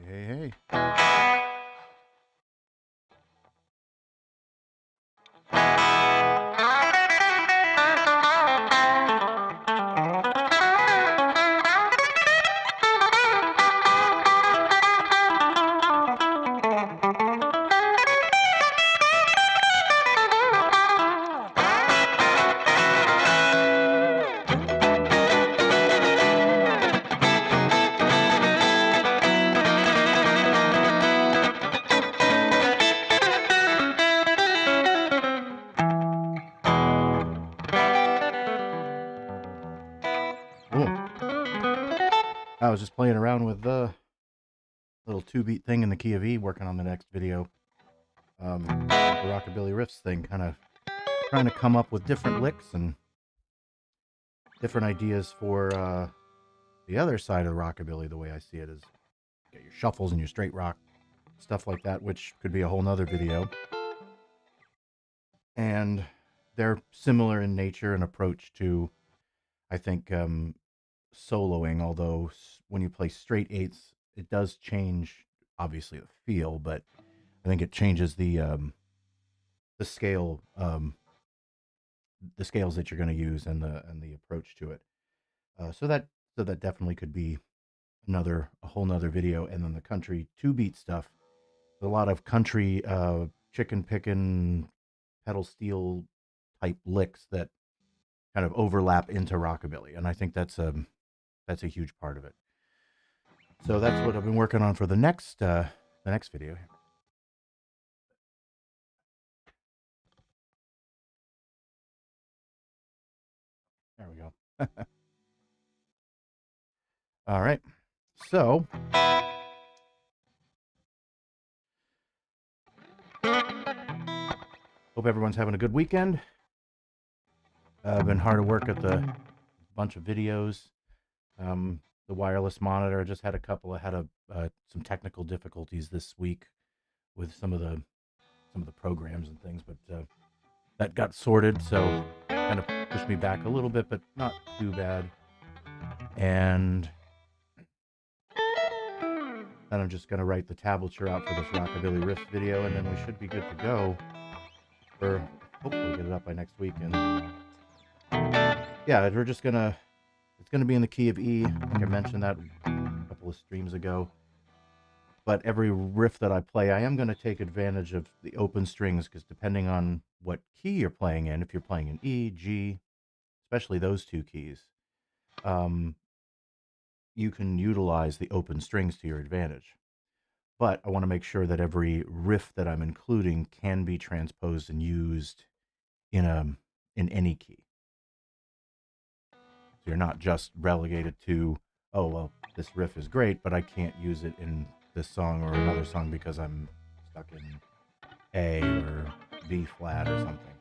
Hey. I was just playing around with the little 2-beat thing in the key of E, working on the next video. The Rockabilly riffs thing, kind of trying to come up with different licks and different ideas for the other side of the Rockabilly. The way I see it is, you get your shuffles and your straight rock, stuff like that, which could be a whole nother video. And they're similar in nature and approach to, I think, soloing, although when you play straight eighths, it does change, obviously, the feel, but I think it changes the scale, the scales that you're going to use and the approach to it. So that definitely could be a whole nother video. And then the country 2-beat stuff, a lot of country chicken picking, pedal steel type licks that kind of overlap into Rockabilly, and I think that's a huge part of it. So that's what I've been working on for the next video. There we go. All right. So hope everyone's having a good weekend. I've been hard at work at the bunch of videos. The wireless monitor, just had some technical difficulties this week with some of the programs and things, but that got sorted, so kind of pushed me back a little bit, but not too bad. And then I'm just going to write the tablature out for this Rockabilly riff video, and then we should be good to go for hopefully get it up by next week. And yeah, it's going to be in the key of E. I think I mentioned that a couple of streams ago. But every riff that I play, I am going to take advantage of the open strings, because depending on what key you're playing in, if you're playing in E, G, especially those two keys, you can utilize the open strings to your advantage. But I want to make sure that every riff that I'm including can be transposed and used in any key. So you're not just relegated to, oh, well, this riff is great, but I can't use it in this song or another song because I'm stuck in A or B flat or something.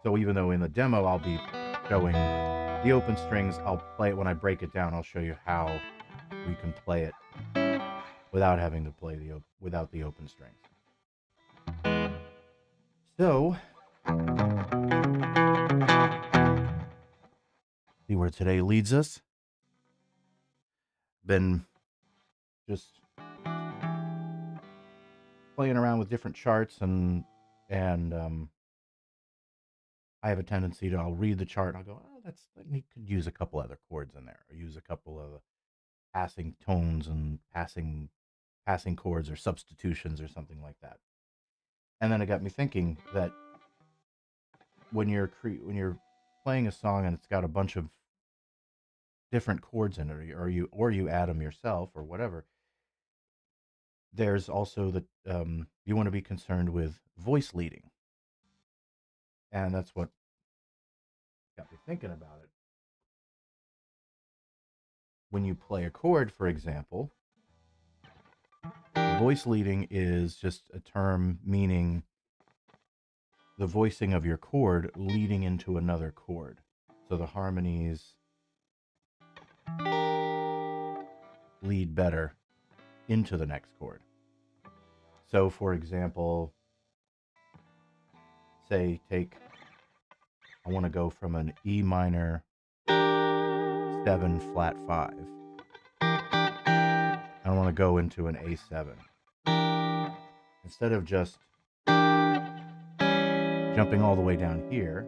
So even though in the demo I'll be showing the open strings, I'll play it when I break it down. I'll show you how we can play it without having to play without the open strings. So see where today leads us. Been just playing around with different charts, and I have a tendency to, I'll read the chart and I'll go, oh, you could use a couple other chords in there, or use a couple of passing tones and passing chords or substitutions or something like that. And then it got me thinking that when you're playing a song and it's got a bunch of different chords in it, or you add them yourself or whatever, there's also you want to be concerned with voice leading. And that's what got me thinking about it. When you play a chord, for example, voice leading is just a term meaning the voicing of your chord leading into another chord. So the harmonies lead better into the next chord. So, for example, say I want to go from an E minor 7 flat 5. I want to go into an A7. Instead of just jumping all the way down here,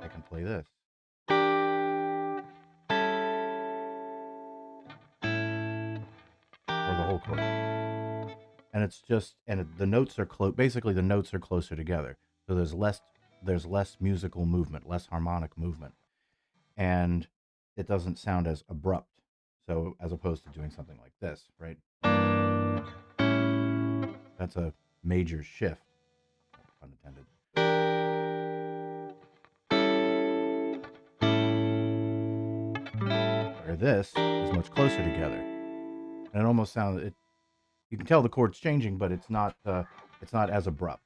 I can play this. Or the whole chord. And it's just, and the notes are basically the notes are closer together. So there's less musical movement, less harmonic movement. And it doesn't sound as abrupt. So as opposed to doing something like this, right? That's a major shift, pun intended. Where this is much closer together. And it almost sounds, you can tell the chord's changing, but it's not as abrupt.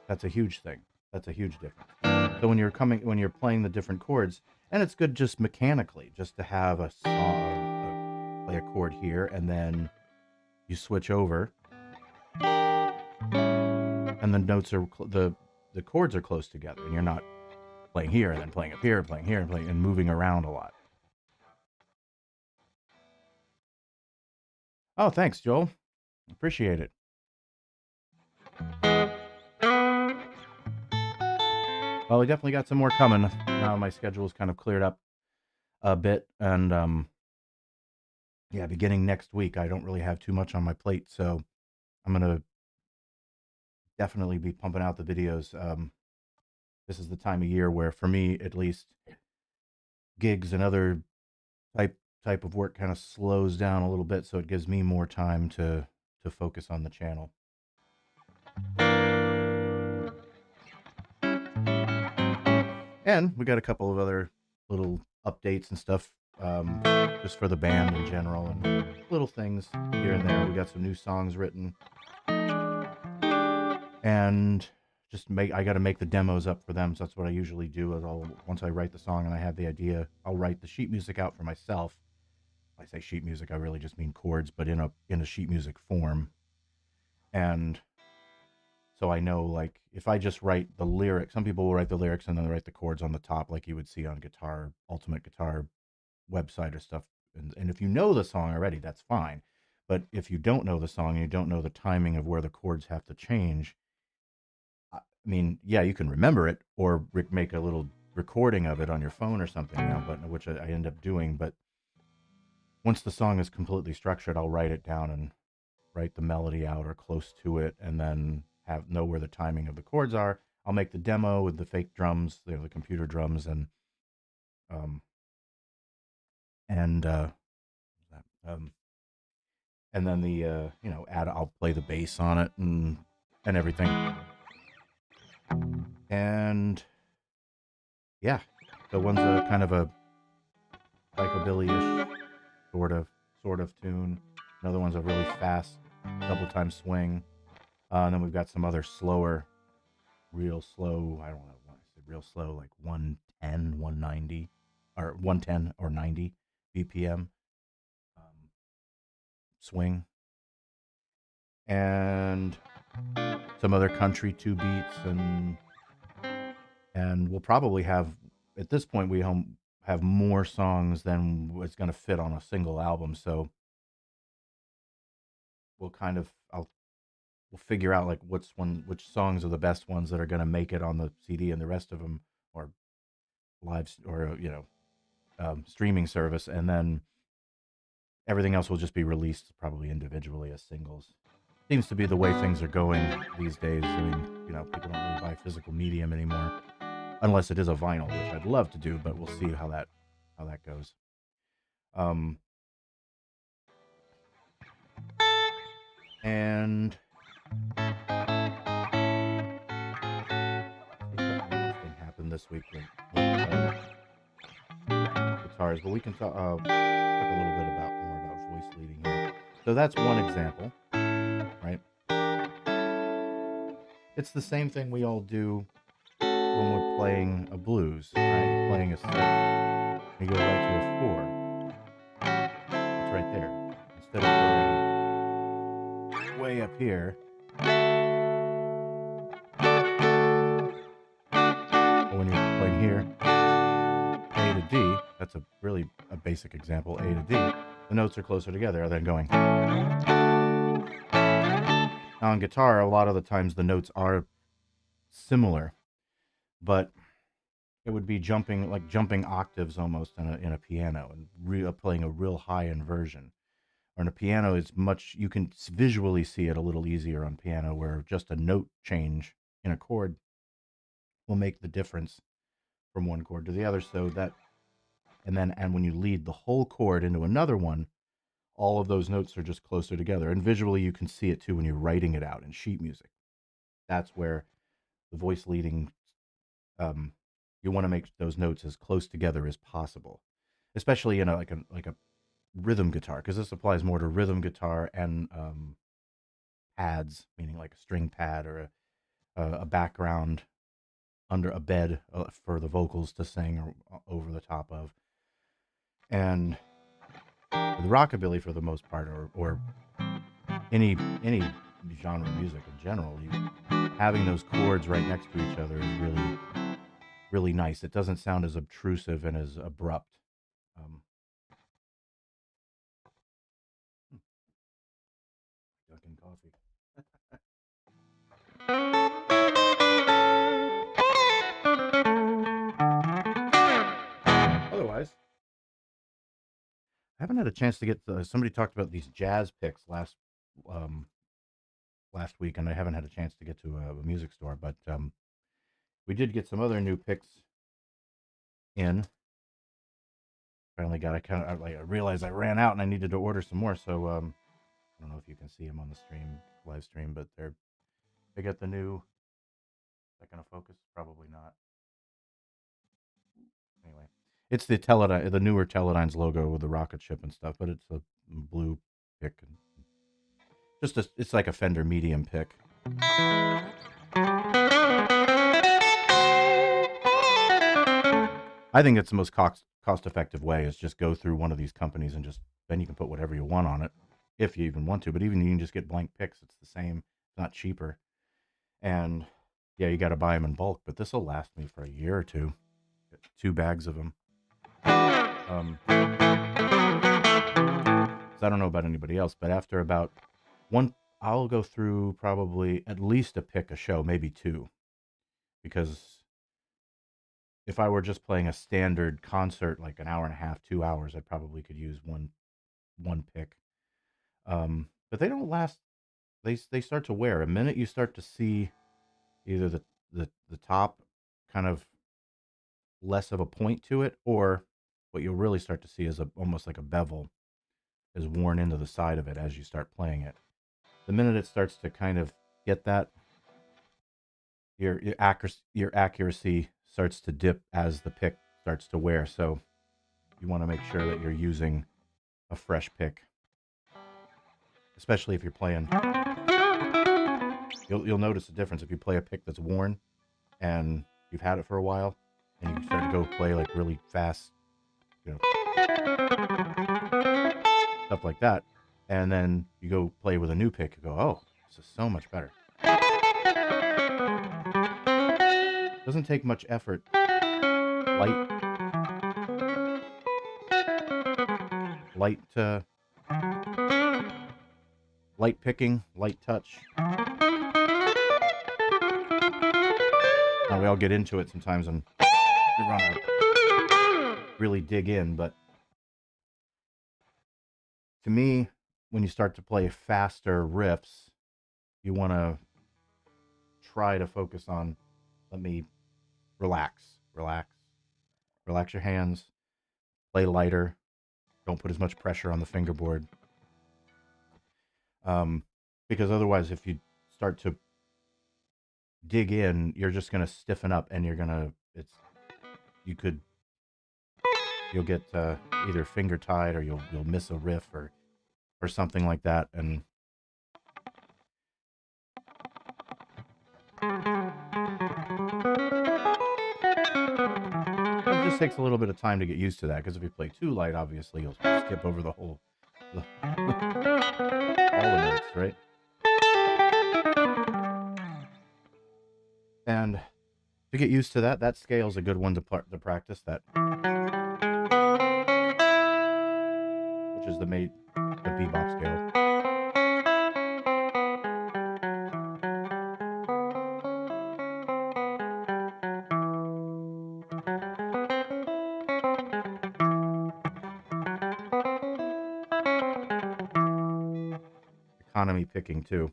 That's a huge thing. That's a huge difference. So when you're playing the different chords, and it's good just mechanically, just to have a song, play a chord here, and then you switch over, and the notes are the chords are close together, and you're not playing here and then playing up here, playing here, and playing and moving around a lot. Oh, thanks, Joel. Appreciate it. Well, we definitely got some more coming. Now my schedule is kind of cleared up a bit, and yeah, beginning next week, I don't really have too much on my plate, so I'm gonna definitely be pumping out the videos. This is the time of year where, for me at least, gigs and other type of work kind of slows down a little bit, so it gives me more time to focus on the channel. And we got a couple of other little updates and stuff, just for the band in general, and little things here and there. We got some new songs written, and I got to make the demos up for them. So that's what I usually do. Is once I write the song and I have the idea, I'll write the sheet music out for myself. When I say sheet music, I really just mean chords, but in a sheet music form. And so I know, like, if I just write the lyrics, some people will write the lyrics and then write the chords on the top, like you would see on Ultimate Guitar website or stuff. And if you know the song already, that's fine. But if you don't know the song and you don't know the timing of where the chords have to change, I mean, yeah, you can remember it or make a little recording of it on your phone or something, but which I end up doing. But once the song is completely structured, I'll write it down and write the melody out or close to it, and then know where the timing of the chords are. I'll make the demo with the fake drums, the computer drums, and um and uh um and then I'll play the bass on it and everything. And yeah, so one's a kind of a rockabilly-ish sort of tune. Another one's a really fast double time swing. And then we've got some other slower, real slow, I don't know why I said real slow, like 110, 190, or 110 or 90 BPM swing. And some other country 2 beats, and we'll probably have, at this point, we have more songs than it's going to fit on a single album. So we'll we'll figure out like which songs are the best ones that are going to make it on the CD, and the rest of them or streaming service, and then everything else will just be released probably individually as singles. Seems to be the way things are going these days. I mean, people don't really buy physical medium anymore, unless it is a vinyl, which I'd love to do, but we'll see how that goes. And something happened this week with guitars, but we can talk a little bit more about voice leading here. So that's one example, right? It's the same thing we all do when we're playing a blues, right? Playing a 6, you go right to a 4. It's right there. Instead of going way up here, That's a really a basic example, A to D. The notes are closer together than going. Now on guitar, a lot of the times the notes are similar, but it would be jumping octaves almost in a piano and playing a real high inversion. Or in a piano, it's much you can visually see it a little easier on piano, where just a note change in a chord will make the difference from one chord to the other. So that and when you lead the whole chord into another one, all of those notes are just closer together. And visually, you can see it too when you're writing it out in sheet music. That's where the voice leading, you want to make those notes as close together as possible, especially in a rhythm guitar, because this applies more to rhythm guitar and pads, meaning like a string pad or a background under a bed for the vocals to sing or over the top of. And with rockabilly, for the most part, or any genre of music in general, having those chords right next to each other is really nice. It doesn't sound as obtrusive and as abrupt. Um, Ducking coffee. Otherwise, I haven't had a chance to get somebody talked about these jazz picks um, last week, and I haven't had a chance to get to a music store, but we did get some other new picks in. Finally got I realized I ran out and I needed to order some more, so I don't know if you can see them on the live stream, but they got the new. Is that gonna focus? Probably not. Anyway, it's the newer TeleDynes logo with the rocket ship and stuff, but it's a blue pick, and it's like a Fender medium pick. I think it's the most cost effective way is just go through one of these companies and just then you can put whatever you want on it, if you even want to. But even you can just get blank picks. It's the same. It's not cheaper. And yeah, you got to buy them in bulk. But this will last me for a year or two. Get 2 bags of them. So I don't know about anybody else, but after about one, I'll go through probably at least a pick a show, maybe 2, because if I were just playing a standard concert, like an hour and a half, 2 hours, I probably could use one pick. But they don't last. They start to wear. A minute you start to see either the top kind of less of a point to it, or what you'll really start to see is almost like a bevel is worn into the side of it as you start playing it. The minute it starts to kind of get that, your accuracy starts to dip as the pick starts to wear. So you want to make sure that you're using a fresh pick, especially if you're playing. You'll notice a difference if you play a pick that's worn and you've had it for a while, and you start to go play like really fast, stuff like that, and then you go play with a new pick. You go, oh, this is so much better. Doesn't take much effort. Light picking, light touch. Now we all get into it sometimes and you want to really dig in, but to me, when you start to play faster riffs, you want to try to focus on, let me relax your hands, play lighter, don't put as much pressure on the fingerboard, because otherwise if you start to dig in, you're just going to stiffen up, and you'll get either finger tied, or you'll miss a riff or something like that. And it just takes a little bit of time to get used to that, because if you play too light, obviously you'll skip over all the notes, right? And to get used to that scale's a good one to practice. That which is the bebop scale. Economy picking too.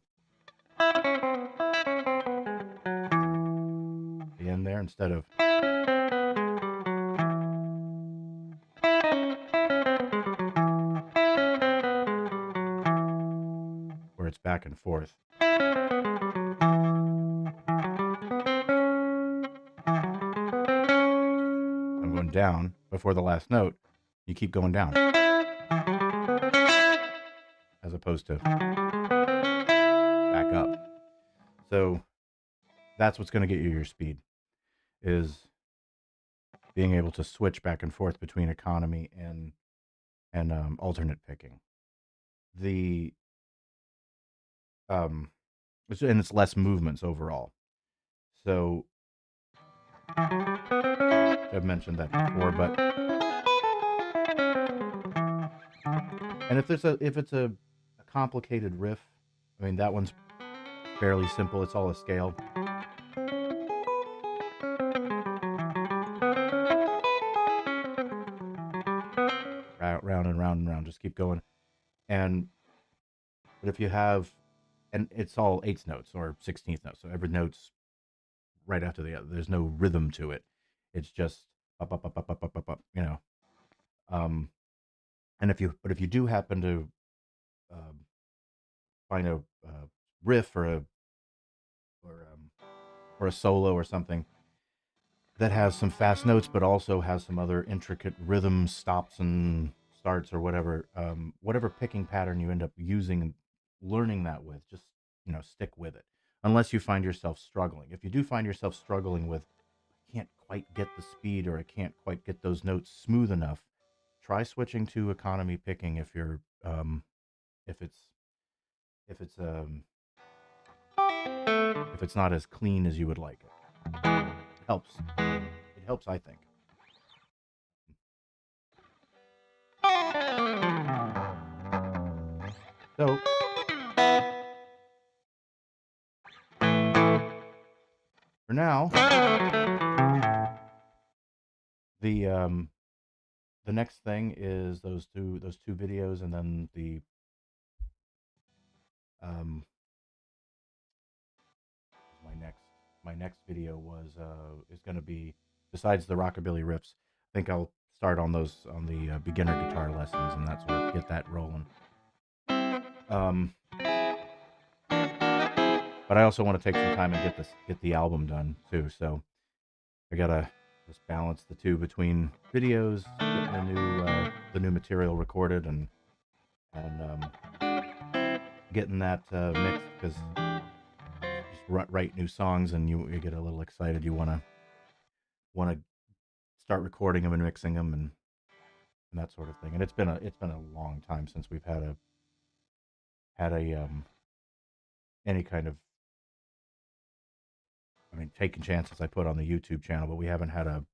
The end there instead of where it's back and forth. I'm going down before the last note. You keep going down as opposed to back up. So that's what's going to get you your speed, is being able to switch back and forth between economy and alternate picking. The and it's less movements overall. So I've mentioned that before, but and if it's a complicated riff, I mean that one's fairly simple. It's all a scale. Round and round and round, just keep going. But if you have, and it's all eighths notes or 16th notes, so every note's right after the other. There's no rhythm to it. It's just up, up, up, up, up, up, up, up. You know. And if you do happen to find a riff or a solo or something that has some fast notes, but also has some other intricate rhythm stops and starts or whatever, whatever picking pattern you end up using and learning that with, just stick with it. Unless you find yourself struggling. If you do find yourself struggling with, I can't quite get the speed or I can't quite get those notes smooth enough, try switching to economy picking if you're if it's not as clean as you would like it. It helps. It helps, I think. So for now, the next thing is those two videos, and then the my next video is going to be, besides the rockabilly riffs. I think I'll start on those on the beginner guitar lessons and that sort of get that rolling. But I also want to take some time and get the album done too. So I gotta just balance the two between videos, getting the new material recorded, and getting that mixed, because just write new songs and you get a little excited. You want to start recording them and mixing them and that sort of thing. And it's been a long time since we've had a any kind of, I mean, taking chances I put on the YouTube channel, but we haven't had an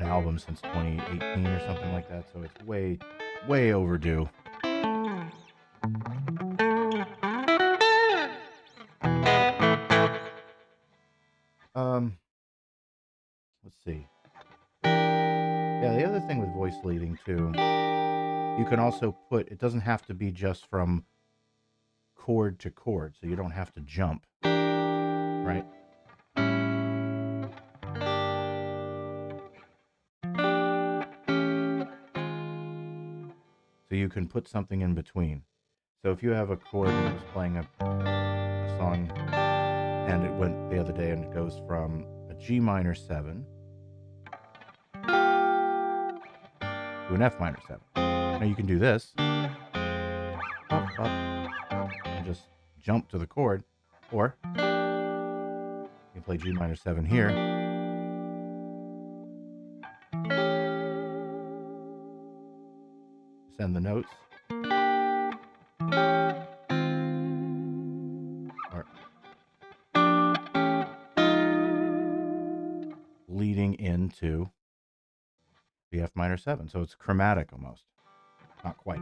album since 2018 or something like that. So it's way overdue. Let's see. Yeah, the other thing with voice leading too, you can also put, it doesn't have to be just from chord to chord, so you don't have to jump, right? So you can put something in between. So if you have a chord and I was playing a song and it went the other day and it goes from a G minor 7 to an F minor 7. Now you can do this, up, up, and just jump to the chord, or you can play G minor 7 here, send the notes, or leading into the F minor 7. So it's chromatic almost. not quite.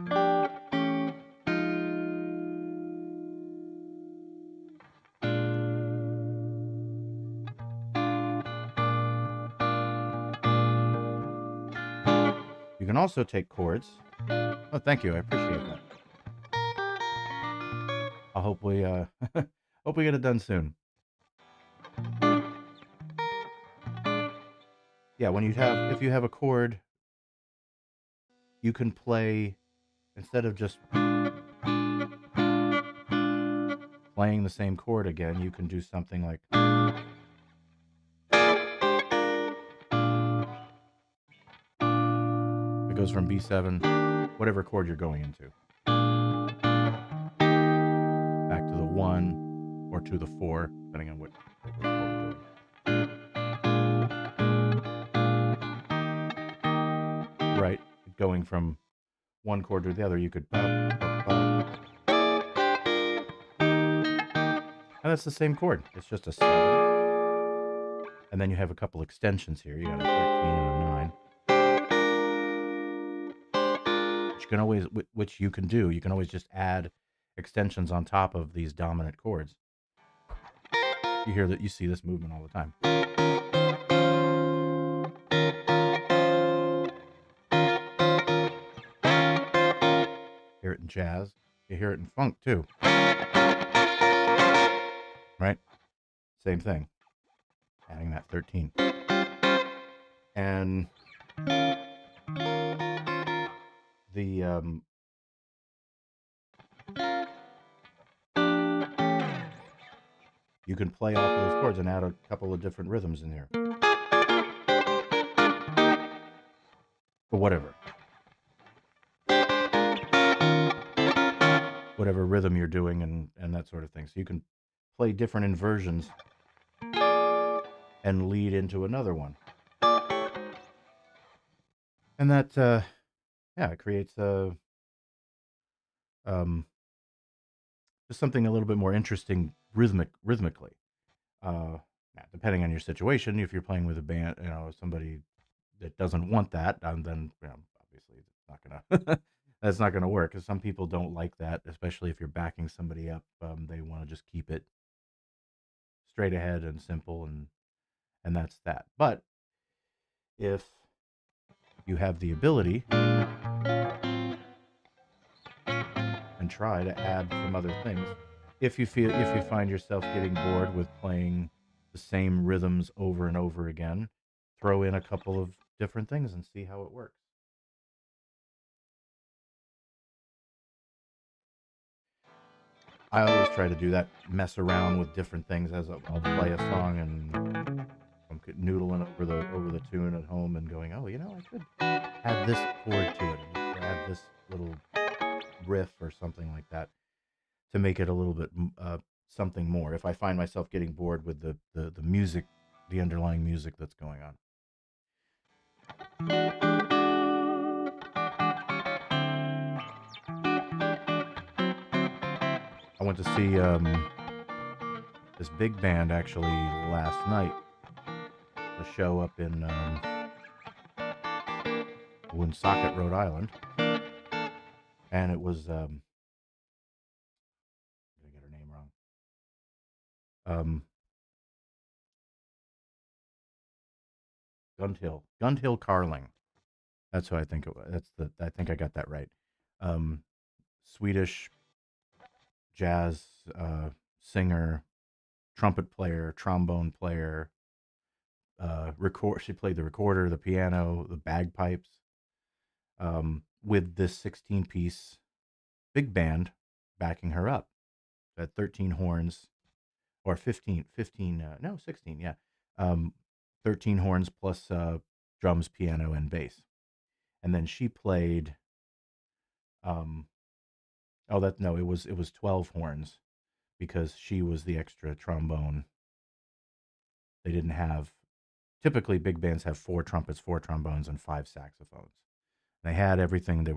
You can also take chords. Oh, thank you. I appreciate that. I'll hope we hope we get it done soon. Yeah, when if you have a chord, you can play, instead of just playing the same chord again, you can do something like, it goes from B7, whatever chord you're going into, back to the 1 or to the 4, depending on what we're doing. Right, going from one chord to the other, you could, and that's the same chord. It's just a 7, and then you have a couple extensions here. You got a 13 and a 9, which you can do. You can always just add extensions on top of these dominant chords. You see this movement all the time. Hear it in jazz. You hear it in funk too. Right? Same thing. Adding that 13. And the you can play off of those chords and add a couple of different rhythms in here. Or whatever. Whatever rhythm you're doing and that sort of thing. So you can play different inversions and lead into another one. And that, it creates just something a little bit more interesting rhythmically. Now, depending on your situation, if you're playing with a band, somebody that doesn't want that, then obviously it's not gonna that's not gonna work. Because some people don't like that, especially if you're backing somebody up. They want to just keep it straight ahead and simple, and that's that. But if you have the ability and try to add some other things, if you find yourself getting bored with playing the same rhythms over and over again, throw in a couple of different things and see how it works. I always try to do that, mess around with different things as I'll play a song, and I'm noodling over the tune at home and going, oh, I could add this chord to it, or add this little riff or something like that to make it a little bit something more. If I find myself getting bored with the music, the underlying music that's going on. I went to see this big band actually last night. A show up in Woonsocket, Rhode Island, and it was I'm gonna get her name wrong. Gundhill Carling. That's who I think it was. I think I got that right. Swedish jazz singer, trumpet player, trombone player. She played the recorder, the piano, the bagpipes. With this 16-piece big band backing her up. At 13 horns, or 15, 16, yeah. 13 horns plus drums, piano, and bass. And then she played, it was 12 horns because she was the extra trombone. They didn't have, typically big bands have 4 trumpets, 4 trombones, and 5 saxophones. They had everything. They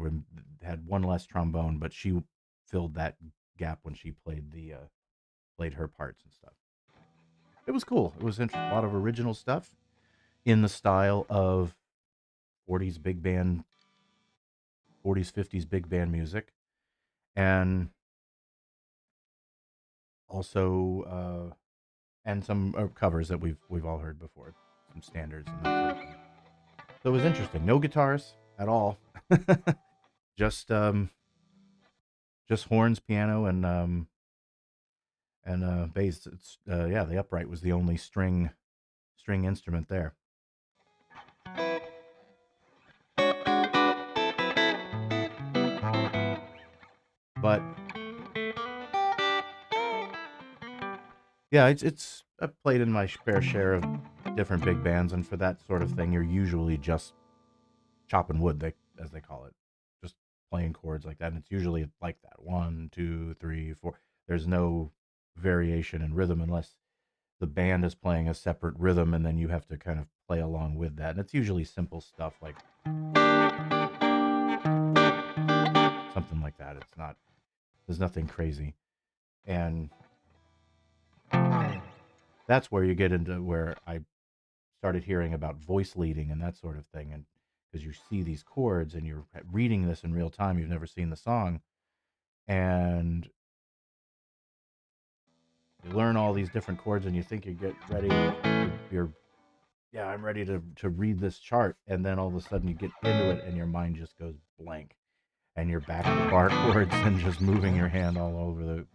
had one less trombone, but she filled that gap when she played her parts and stuff. It was cool. It was interesting. A lot of original stuff in the style of 40s big band 40s, 50s big band music, and also and some covers that we've all heard before, some standards and that sort of thing. So it was interesting. No guitars at all, just just horns, piano, and bass. It's yeah, the upright was the only string instrument there. But yeah, it's I've played in my fair share of different big bands, and for that sort of thing, you're usually just chopping wood, as they call it, just playing chords like that. And it's usually like that: 1, 2, 3, 4. There's no variation in rhythm unless the band is playing a separate rhythm, and then you have to kind of play along with that. And it's usually simple stuff like something like that. It's not There's nothing crazy, and that's where you get into where I started hearing about voice leading and that sort of thing. And because you see these chords and you're reading this in real time, you've never seen the song, and you learn all these different chords, and you think you get ready. You're yeah, I'm ready to read this chart, and then all of a sudden you get into it, and your mind just goes blank, and you're back to bar chords and just moving your hand all over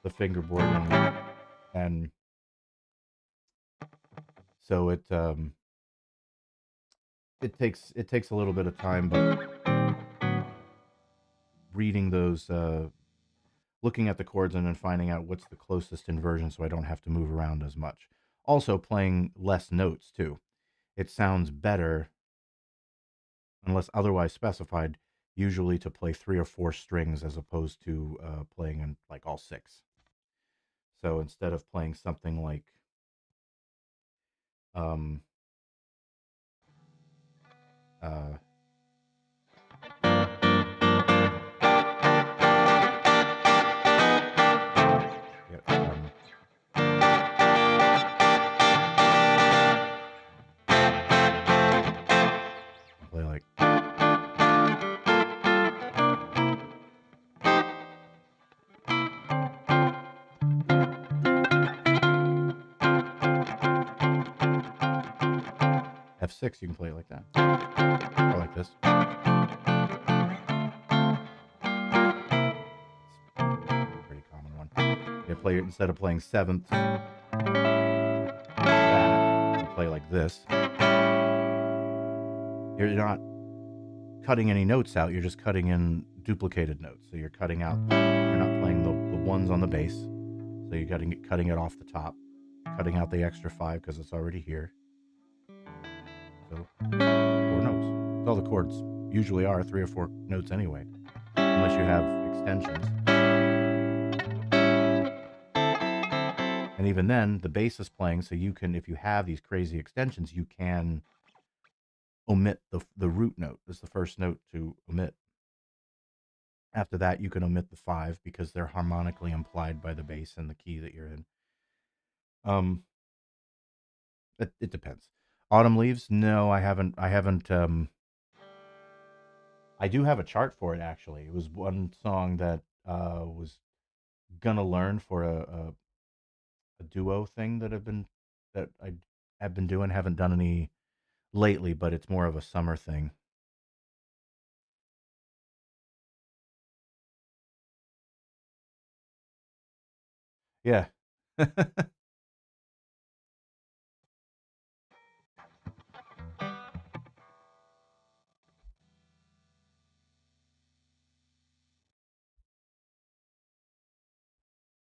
the fingerboard, and so it takes a little bit of time, but reading those, looking at the chords and then finding out what's the closest inversion, so I don't have to move around as much. Also, playing less notes too. It sounds better, unless otherwise specified, usually to play 3 or 4 strings as opposed to playing in like all 6. So instead of playing something like um, uh, yeah, play like F6, you can play it like that, or like this. It's a pretty common one. You play it instead of playing sevenths, that, you play like this. You're not cutting any notes out, you're just cutting in duplicated notes. So you're cutting out, you're not playing the ones on the bass, so you're cutting it off the top, cutting out the extra 5 because it's already here. So 4 notes. That's all the chords usually are, 3 or 4 notes anyway, unless you have extensions. And even then, the bass is playing, so you can, if you have these crazy extensions, you can omit the root note. That's the first note to omit. After that, you can omit the 5 because they're harmonically implied by the bass and the key that you're in. It depends. Autumn Leaves? No, I haven't. I do have a chart for it actually. It was one song that was gonna learn for a duo thing that I have been doing. Haven't done any lately, but it's more of a summer thing. Yeah.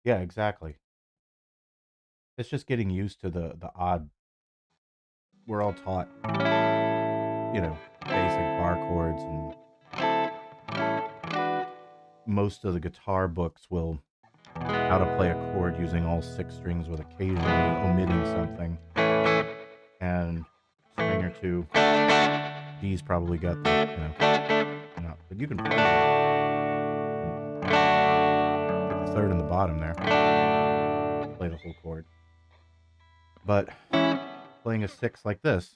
Yeah, exactly. It's just getting used to the odd. We're all taught, basic bar chords, and most of the guitar books will how to play a chord using all 6 strings with occasionally omitting something, and string or two. D's probably got the, but you can play the third and the bottom there, play the whole chord. But playing a 6 like this,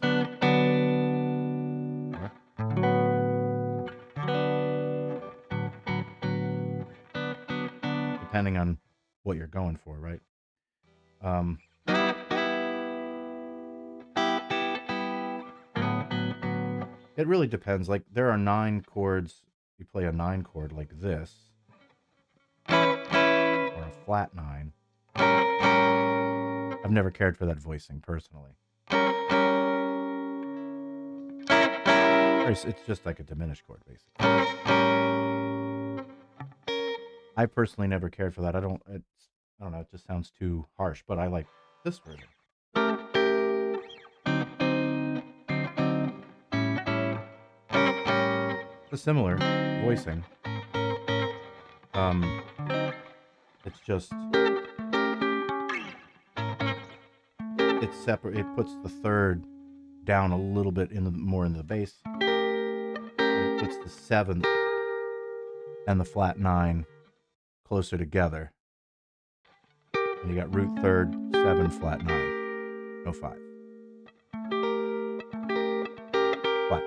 depending on what you're going for, right? It really depends. Like, there are 9 chords. You play a 9 chord like this, or a flat 9. I've never cared for that voicing personally. It's just like a diminished chord, basically. I personally never cared for that. I don't know. It just sounds too harsh. But I like this version. It's a similar voicing. It's just it's separate. It puts the third down a little bit more into the bass. And it puts the 7th and the flat 9 closer together. And you got root 3rd, 7, flat 9, no 5. Flat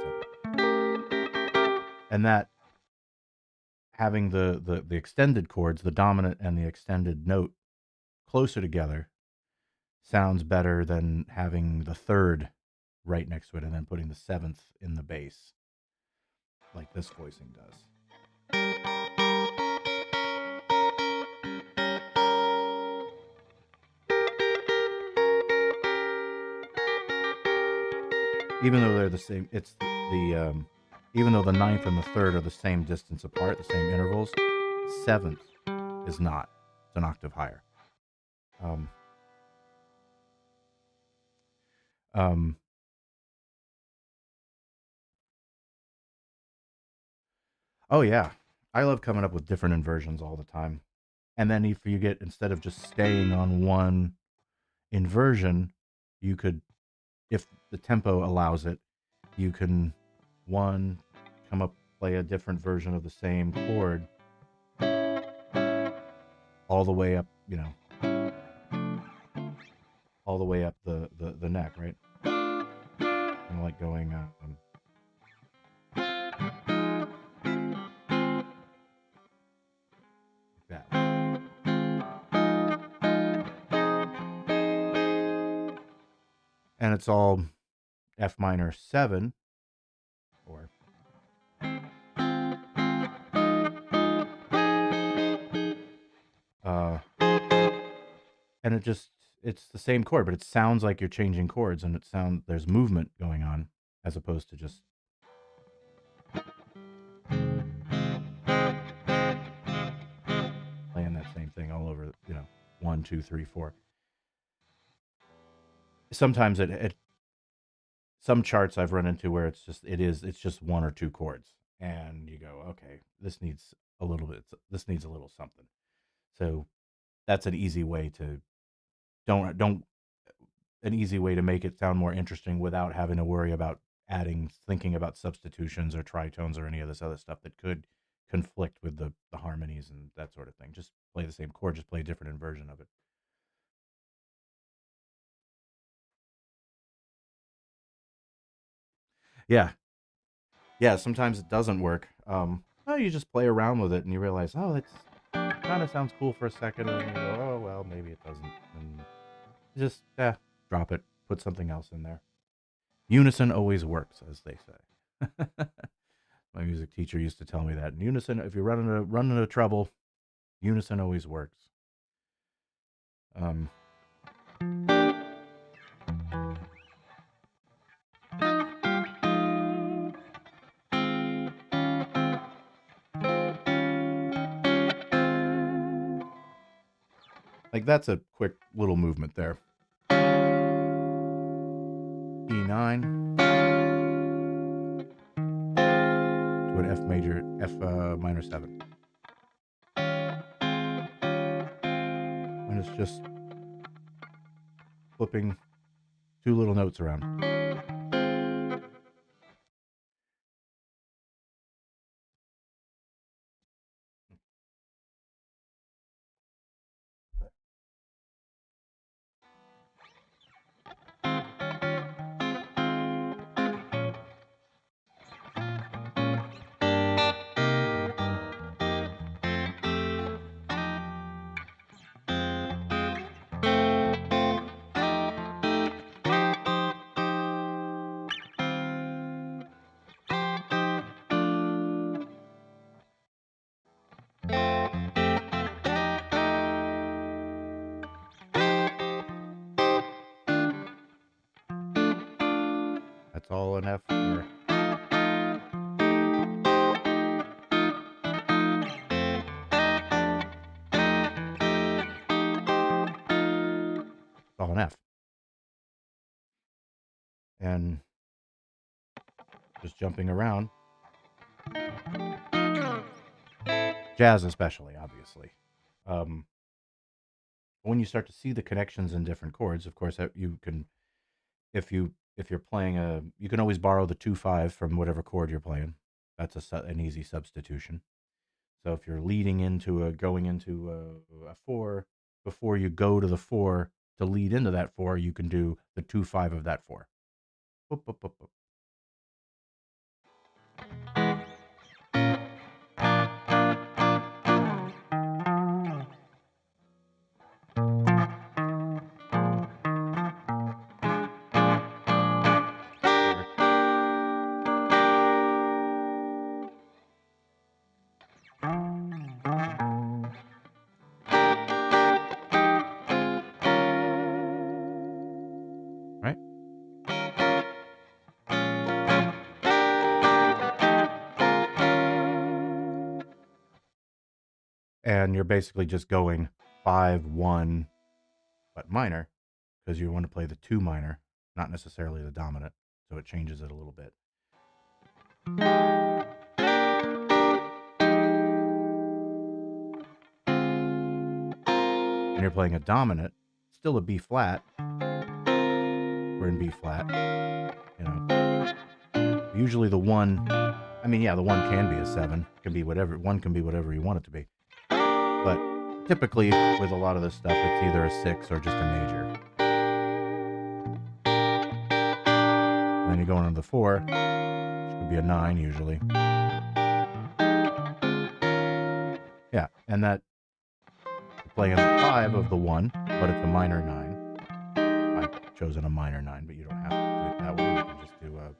7. And that, having the extended chords, the dominant and the extended note closer together, sounds better than having the 3rd right next to it and then putting the 7th in the bass, like this voicing does. Even though they're the same, it's even though the 9th and the 3rd are the same distance apart, the same intervals, 7th is not. It's an octave higher. Oh yeah, I love coming up with different inversions all the time. And then if you get, instead of just staying on one inversion, you could, if the tempo allows it, you can come up, play a different version of the same chord all the way up, all the way up the neck, right? And like going like that. And it's all F minor 7, or and it's the same chord, but it sounds like you're changing chords, and there's movement going on as opposed to just playing that same thing all over, 1, 2, 3, 4. Sometimes some charts I've run into where it's just 1 or 2 chords, and you go, okay, this needs a little something. So that's an easy way to an easy way to make it sound more interesting without having to worry about thinking about substitutions or tritones or any of this other stuff that could conflict with the harmonies and that sort of thing. Just play the same chord, just play a different inversion of it. Yeah. Yeah, sometimes it doesn't work. You just play around with it and you realize, oh, it kind of sounds cool for a second, and then you go, oh, well, maybe it doesn't. And just, drop it, put something else in there. Unison always works, as they say. My music teacher used to tell me that. Unison, if you're running into trouble, unison always works. Like, that's a quick little movement there. E9 to an F minor 7. And it's just flipping 2 little notes around. It's all an F. Or... It's all an F. And just jumping around. Jazz especially, obviously. When you start to see the connections in different chords, of course, you can, if you're playing you can always borrow the 2/5 from whatever chord you're playing. That's an easy substitution. So if you're leading into going into a 4, before you go to the 4 to lead into that 4, you can do the 2/5 of that 4. Boop, boop, boop, boop. Right? And you're basically just going 5, 1, but minor, because you want to play the 2 minor, not necessarily the dominant, so it changes it a little bit. And you're playing a dominant, still a B flat. We're in B flat, you know. Usually the 1, I mean, yeah, the 1 can be a 7. It can be whatever, 1 can be whatever you want it to be. But typically, with a lot of this stuff, it's either a 6 or just a major. And then you go into the 4, which could be a 9 usually. Yeah, and that, you're playing the 5 of the 1, but it's a minor 9. I've chosen a minor 9, but you don't have to do it that way. You can just do a...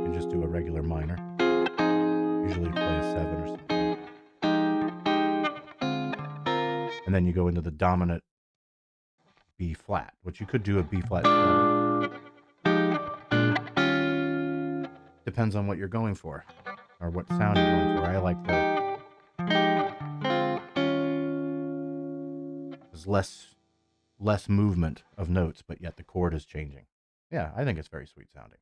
You can just do a regular minor. Usually play a 7 or something. And then you go into the dominant B flat, which you could do a B flat 7. Depends on what you're going for, or what sound you're going for. I like there's less movement of notes, but yet the chord is changing. Yeah, I think it's very sweet sounding.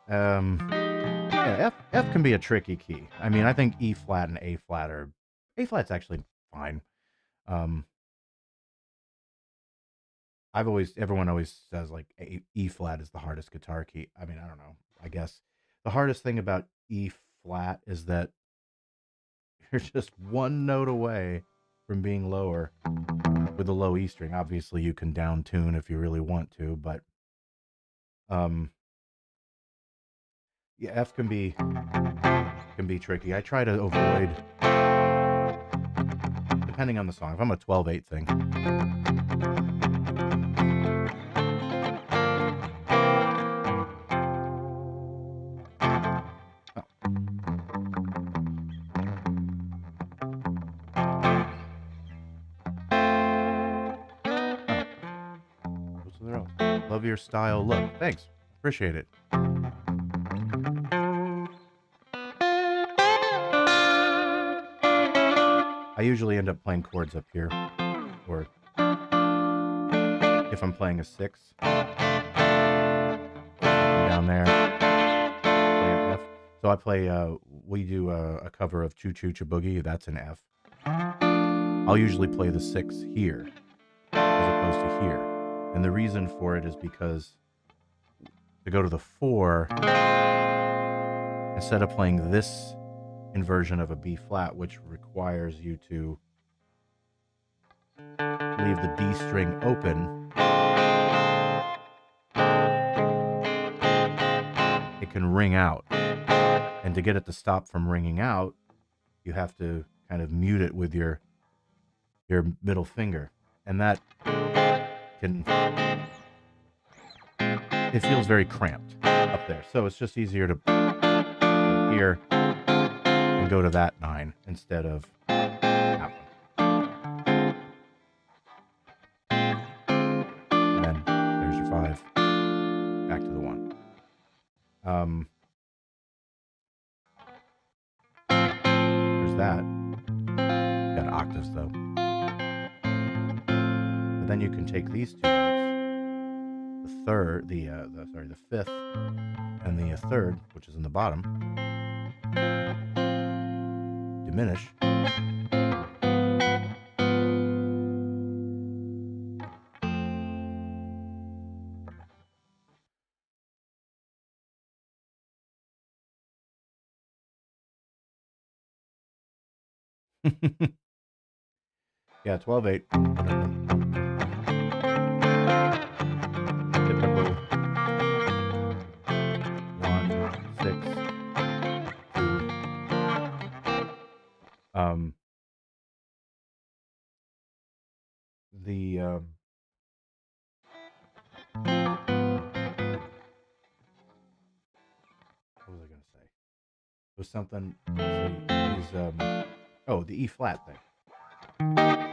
Yeah, F can be a tricky key. I mean, I think E flat and A flat are... A flat's actually fine. Everyone always says like E flat is the hardest guitar key. I mean, I don't know. I guess the hardest thing about E flat is that you're just one note away from being lower with a low E string. Obviously, you can down tune if you really want to, but yeah, F can be tricky. I try to avoid, depending on the song. If I'm a 12/8 thing, love your style look. Thanks. Appreciate it. I usually end up playing chords up here, or if I'm playing a 6, down there, play an F. So I play, we do a cover of Choo Choo Boogie, that's an F. I'll usually play the 6 here, as opposed to here. And the reason for it is because to go to the 4, instead of playing this inversion of a B flat, which requires you to leave the D string open, it can ring out. And to get it to stop from ringing out, you have to kind of mute it with your middle finger. And that can... It feels very cramped up there. So it's just easier to here and go to that 9 instead of that one. Um, there's that. It's got octaves though. But then you can take these two notes, the third, the fifth, and the third, which is in the bottom, diminish. Yeah, 12/8. Typical 1, 6, 2. The what was I going to say? It was something. Let's see, oh, the E flat thing.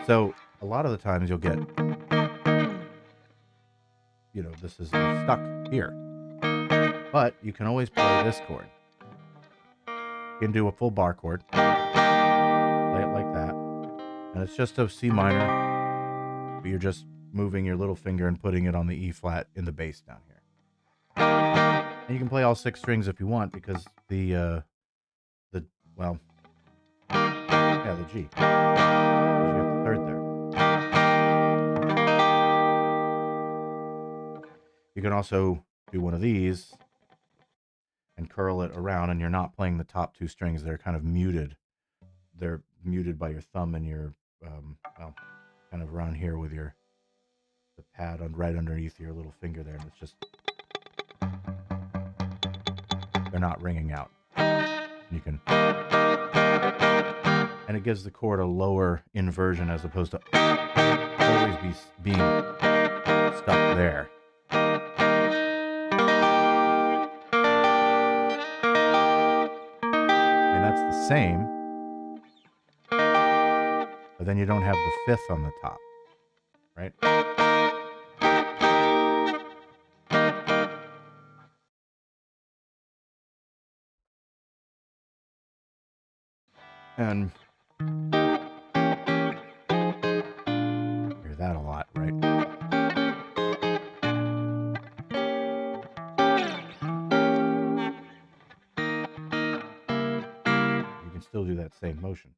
So a lot of the times you'll get, this is stuck here, but you can always play this chord. You can do a full bar chord, play it like that, and it's just a C minor, but you're just moving your little finger and putting it on the E flat in the bass down here. And you can play all 6 strings if you want, because the G. Because you got the third there. You can also do one of these and curl it around, and you're not playing the top 2 strings. They're kind of muted. They're muted by your thumb and your, kind of around here with the pad right underneath your little finger there. And it's just, they're not ringing out. You can, and it gives the chord a lower inversion as opposed to always being stuck there. And that's the same, but then you don't have the fifth on the top, right? And hear that a lot, right? You can still do that same motion.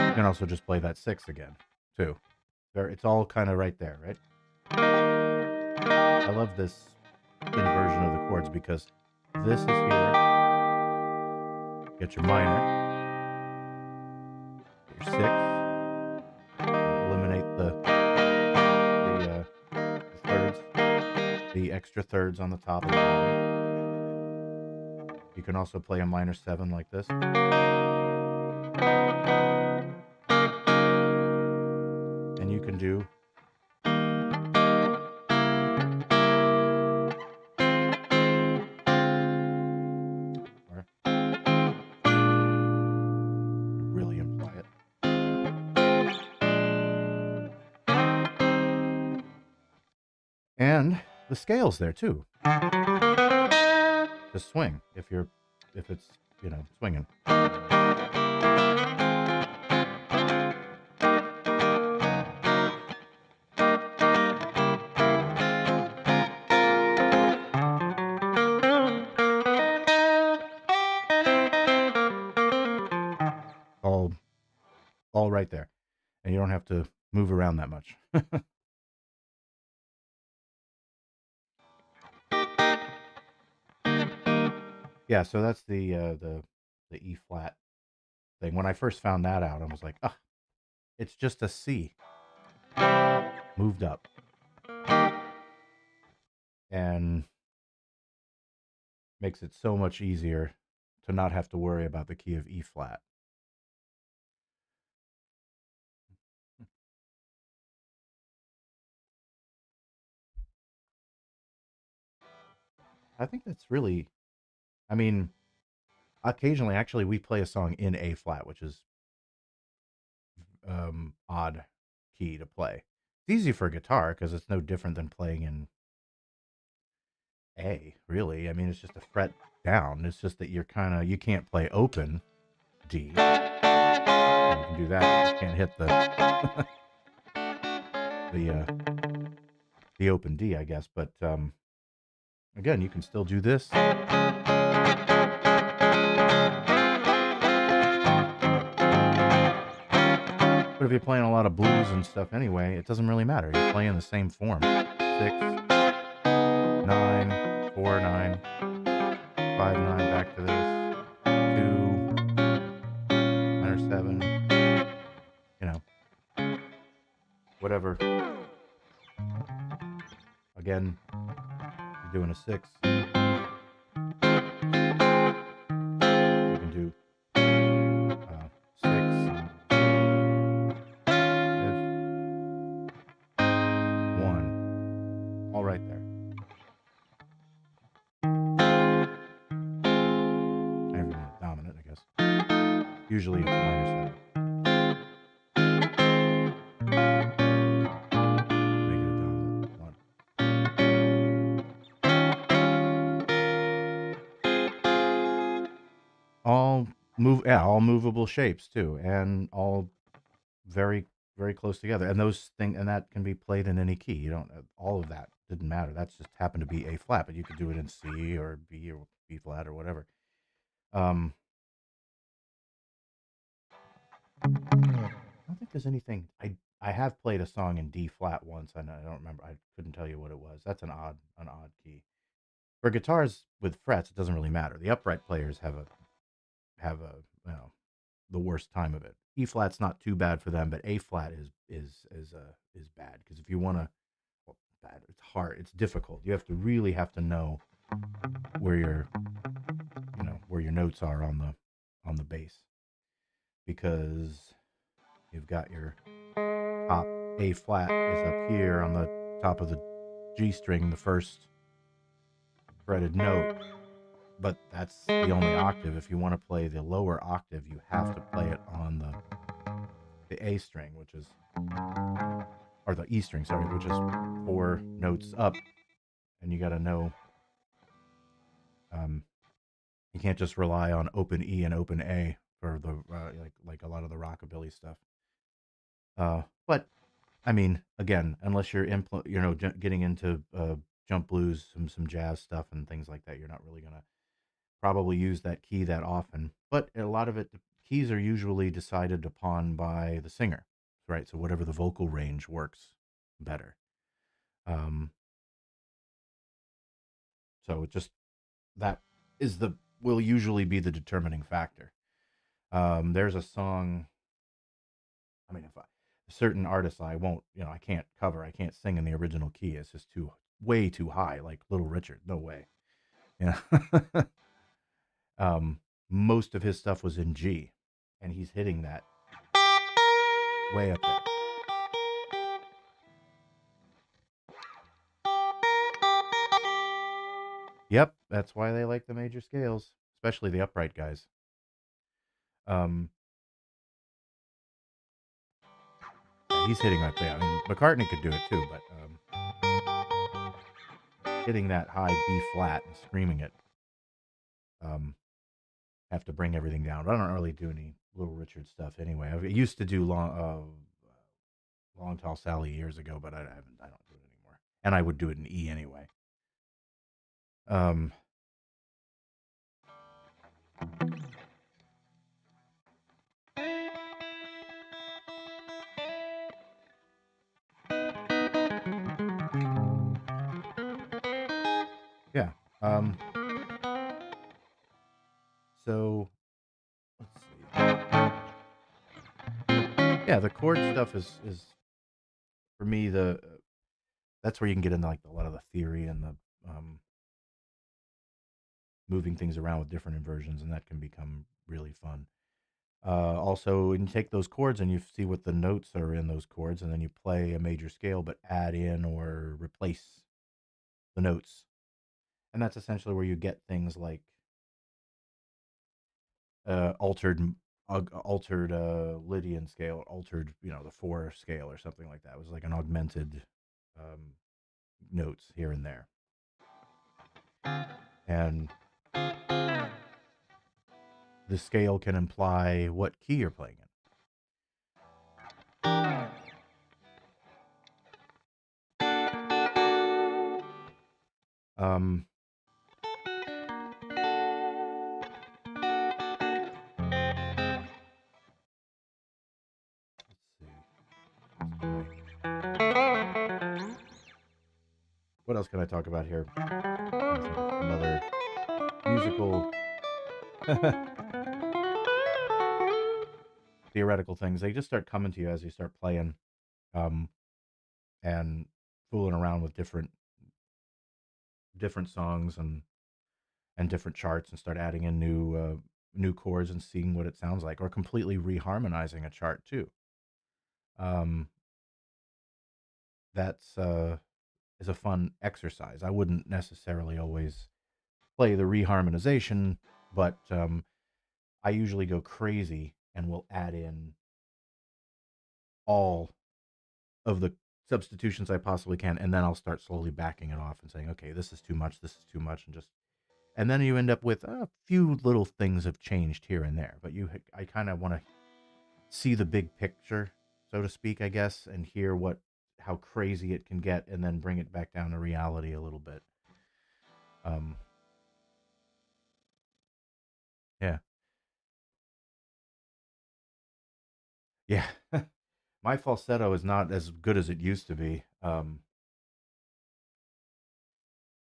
You can also just play that 6 again, too. It's all kind of right there, right? I love this inversion of the chords because this is here. Get your minor. Get your 6. Eliminate the thirds, the extra thirds on the top of the bottom. You can also play a minor 7 like this. And you can do really imply it. And the scale's there too. Just swing if it's, swinging. All right there. And you don't have to move around that much. Yeah, so that's the E flat thing. When I first found that out, I was like, it's just a C moved up. And makes it so much easier to not have to worry about the key of E flat. I think that's really I mean, occasionally, actually, we play a song in A flat, which is odd key to play. It's easy for guitar because it's no different than playing in A, really. I mean, it's just a fret down. It's just that you can't play open D. Well, you can do that, you just can't hit the the open D, I guess. But again, you can still do this. But if you're playing a lot of blues and stuff anyway, it doesn't really matter. You're playing the same form. 6, 9, 4, 9, 5, 9, back to this. 2, minor 7, you know, whatever. Again, you're doing a 6. You can do 6, 1, all right there. Every dominant, I guess. Usually it's a minor 7. Make it a dominant 1. All movable shapes too, and all very, very close together. And that can be played in any key. You don't all of that didn't matter. That's just happened to be A flat, but you could do it in C or B or B flat or whatever. I don't think there's anything. I have played a song in D flat once, and I don't remember. I couldn't tell you what it was. That's an odd key. For guitars with frets, it doesn't really matter. The upright players have the worst time of it. E flat's not too bad for them, but A flat is bad because if you want to, well, bad. It's hard. It's difficult. You really have to know where where your notes are on the bass, because you've got your top A flat is up here on the top of the G string, the first fretted note, but that's the only octave. If you want to play the lower octave, you have to play it on the A string, or the E string, sorry, which is 4 notes up, and you got to know. You can't just rely on open E and open A for the like a lot of the rockabilly stuff. But I mean, again, unless you're getting into jump blues, some jazz stuff and things like that, you're not really gonna probably use that key that often. But a lot of it, the keys are usually decided upon by the singer, right? So whatever the vocal range works better. Um, so it just that is the will usually be the determining factor. There's a song. I mean, if certain artists I won't, I can't cover, I can't sing in the original key. It's just way too high. Like Little Richard, no way. You know, most of his stuff was in G, and he's hitting that way up there. Yep, that's why they like the major scales, especially the upright guys. Um, yeah, he's hitting right there. I mean, McCartney could do it too, but hitting that high B flat and screaming it, have to bring everything down. But I don't really do any Little Richard stuff anyway. I used to do Long Tall Sally years ago, but I don't do it anymore. And I would do it in E anyway. Um, yeah. So let's see. Yeah, the chord stuff is for me that's where you can get into like a lot of the theory and the moving things around with different inversions, and that can become really fun. Also, you take those chords and you see what the notes are in those chords, and then you play a major scale, but add in or replace the notes. And that's essentially where you get things like altered altered Lydian scale, altered, the 4 scale or something like that. It was like an augmented um, notes here and there. And the scale can imply what key you're playing in. Um, let's see. What else can I talk about here? I think of some other musical theoretical things. They just start coming to you as you start playing, um, and fooling around with different songs and different charts, and start adding in new chords and seeing what it sounds like, or completely reharmonizing a chart too. Um, that's is a fun exercise. I wouldn't necessarily always play the reharmonization, but I usually go crazy and will add in all of the substitutions I possibly can, and then I'll start slowly backing it off and saying, okay, this is too much, this is too much, and just, and then you end up with a few little things have changed here and there, but I kind of want to see the big picture, so to speak, I guess, and hear how crazy it can get, and then bring it back down to reality a little bit. Um, yeah, yeah. My falsetto is not as good as it used to be. And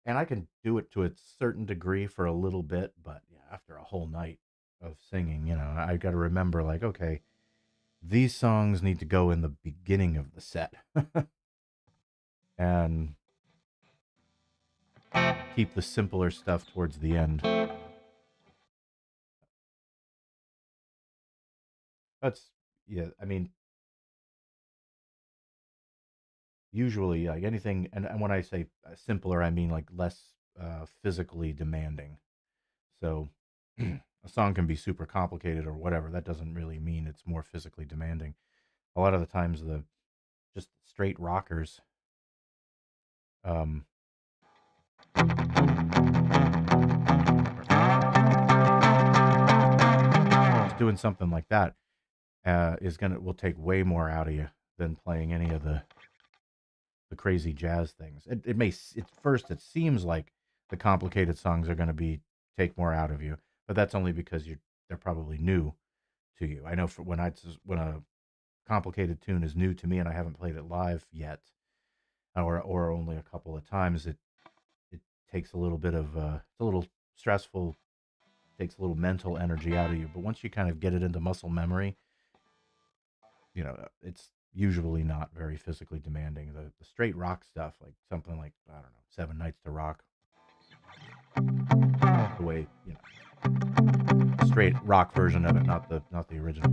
I can do it to a certain degree for a little bit, but yeah, after a whole night of singing, I got to remember, like, okay, these songs need to go in the beginning of the set and keep the simpler stuff towards the end. That's, yeah, I mean, usually, like anything, and when I say simpler, I mean like less physically demanding. So a song can be super complicated or whatever. That doesn't really mean it's more physically demanding. A lot of the times, the just straight rockers, um, just doing something like that will take way more out of you than playing any of the crazy jazz things. At first it seems like the complicated songs are going to be take more out of you, but that's only because they're probably new to you. I know for when a complicated tune is new to me and I haven't played it live yet, or only a couple of times, it takes a little bit of it's a little stressful, takes a little mental energy out of you. But once you kind of get it into muscle memory, it's usually not very physically demanding. The straight rock stuff, like something like, I don't know, Seven Nights to Rock, the way, straight rock version of it, not the original.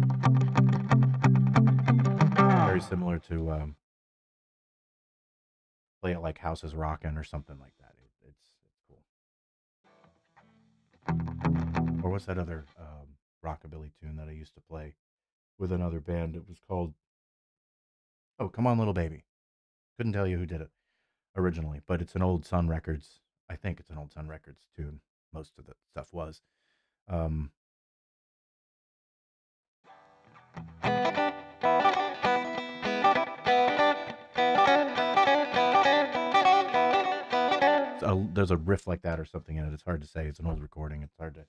Very similar to Play It Like House is Rockin' or something like that. It's cool. Or what's that other rockabilly tune that I used to play with another band? It was called, oh, Come On Little Baby. Couldn't tell you who did it originally, but it's an old Sun Records. I think it's an old Sun Records tune. Most of the stuff was. Um, there's a riff like that or something in it. It's hard to say. It's an old recording. It's hard to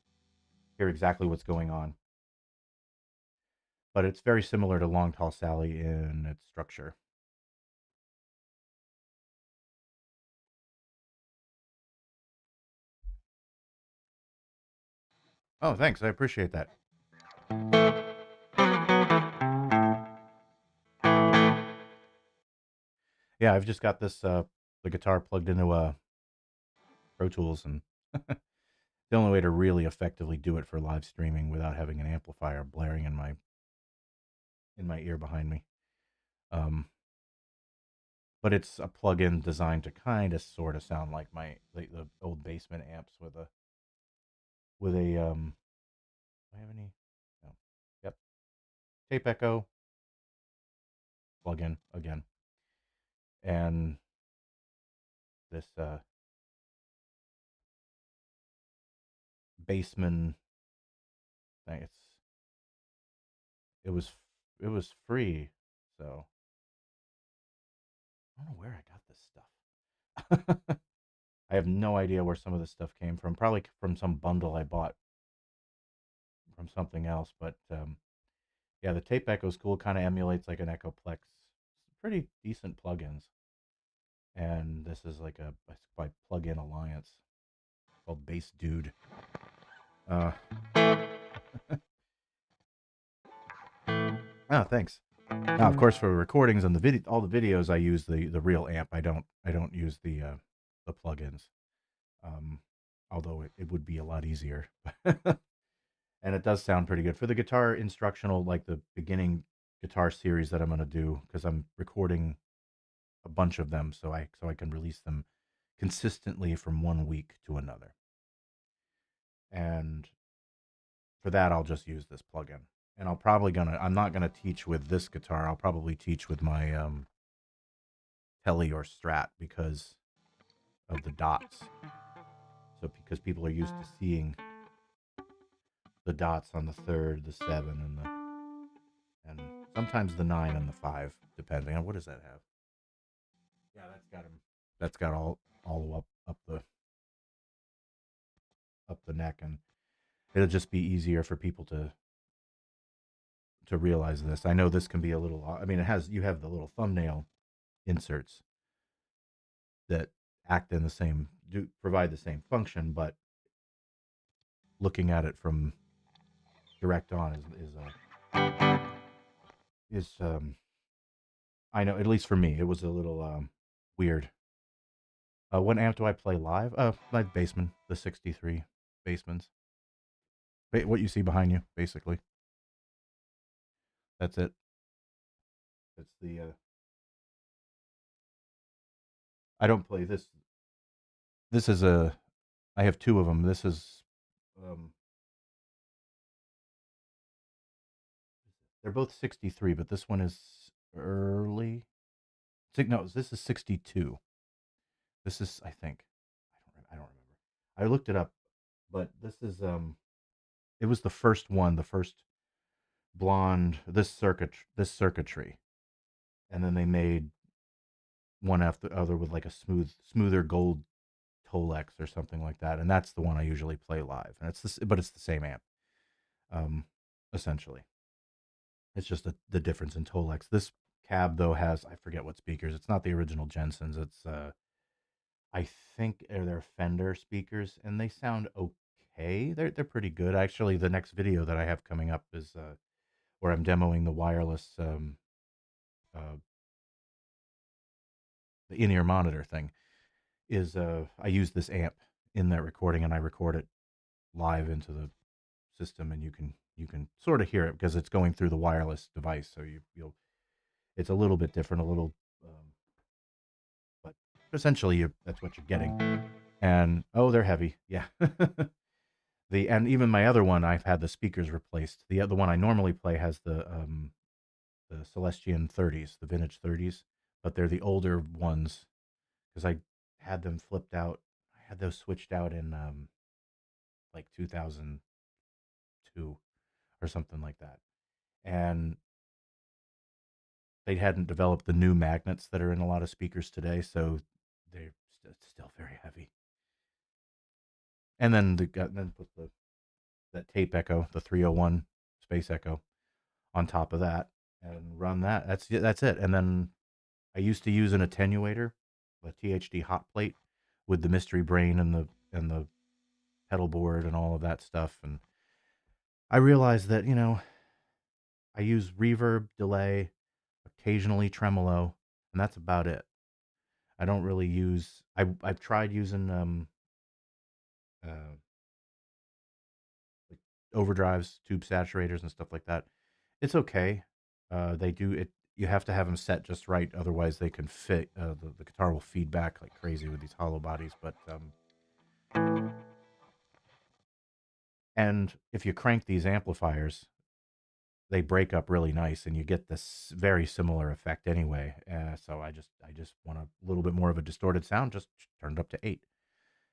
hear exactly what's going on, but it's very similar to Long Tall Sally in its structure. Oh, thanks. I appreciate that. Yeah, I've just got the guitar plugged into Pro Tools, and the only way to really effectively do it for live streaming without having an amplifier blaring in my ear behind me. Um, but it's a plug-in designed to kind of sort of sound like the old basement amps with a do I have any? tape echo, plug in again, and this Bassman thing. It was it was free, so I don't know where I got this stuff. I have no idea where some of this stuff came from. Probably from some bundle I bought from something else. But yeah, the Tape Echo is cool. Kind of emulates like an Echoplex. Pretty decent plugins. And this is like by Plug-in Alliance called Bass Dude. Uh, oh, thanks. Now, of course, for recordings and all the videos, I use the real amp. I don't use the plugins. Um, although it would be a lot easier. And it does sound pretty good for the guitar instructional, like the beginning guitar series that I'm going to do, because I'm recording a bunch of them, so I can release them consistently from one week to another. And for that, I'll just use this plugin. And I'm not gonna teach with this guitar. I'll probably teach with my Tele or Strat because of the dots. So because people are used to seeing the dots on the 3rd, the 7, and sometimes the 9 and the 5, depending on what does that have. Yeah, that's got him. That's got all up the neck, and it'll just be easier for people to realize this. I know this can be a little. I mean, you have the little thumbnail inserts that provide the same function, but looking at it from direct on is I know, at least for me, it was a little weird. What amp do I play live? My Bassman, the 63 Bassmans. What you see behind you, basically. That's it. That's the. I don't play this. This is a. I have two of them. This is. Um, they're both 63, but this one is early. No, this is 62. This is, I think. I don't remember. I looked it up, but this is. It was the first one, the first blonde. This circuitry, and then they made one after the other with like a smoother gold Tolex or something like that, and that's the one I usually play live. And but it's the same amp, um, essentially. It's just the difference in Tolex. This cab though has, I forget what speakers. It's not the original Jensens. It's I think they're Fender speakers, and they sound okay. They're pretty good actually. The next video that I have coming up is where I'm demoing the wireless uh, the in-ear monitor thing. Is I use this amp in that recording, and I record it live into the system, and you can sort of hear it because it's going through the wireless device. So you'll it's a little bit different, a little, but essentially that's what you're getting. And oh, they're heavy, yeah. And even my other one, I've had the speakers replaced. The other one I normally play has the Celestian 30s, the vintage 30s, but they're the older ones because I had them flipped out. I had those switched out in like 2002 or something like that, and they hadn't developed the new magnets that are in a lot of speakers today, so they're still very heavy. And then put that tape echo, the 301 space echo, on top of that, and run that. That's it. And then I used to use an attenuator, a THD hot plate, with the mystery brain and the pedal board and all of that stuff. And I realized that I use reverb, delay, occasionally tremolo, and that's about it. I don't really use. I've tried using uh, like overdrives, tube saturators, and stuff like that. It's okay. They do it. You have to have them set just right, otherwise they can fit. The guitar will feed back like crazy with these hollow bodies. But and if you crank these amplifiers, they break up really nice, and you get this very similar effect anyway. So I just want a little bit more of a distorted sound. Just turned up to 8,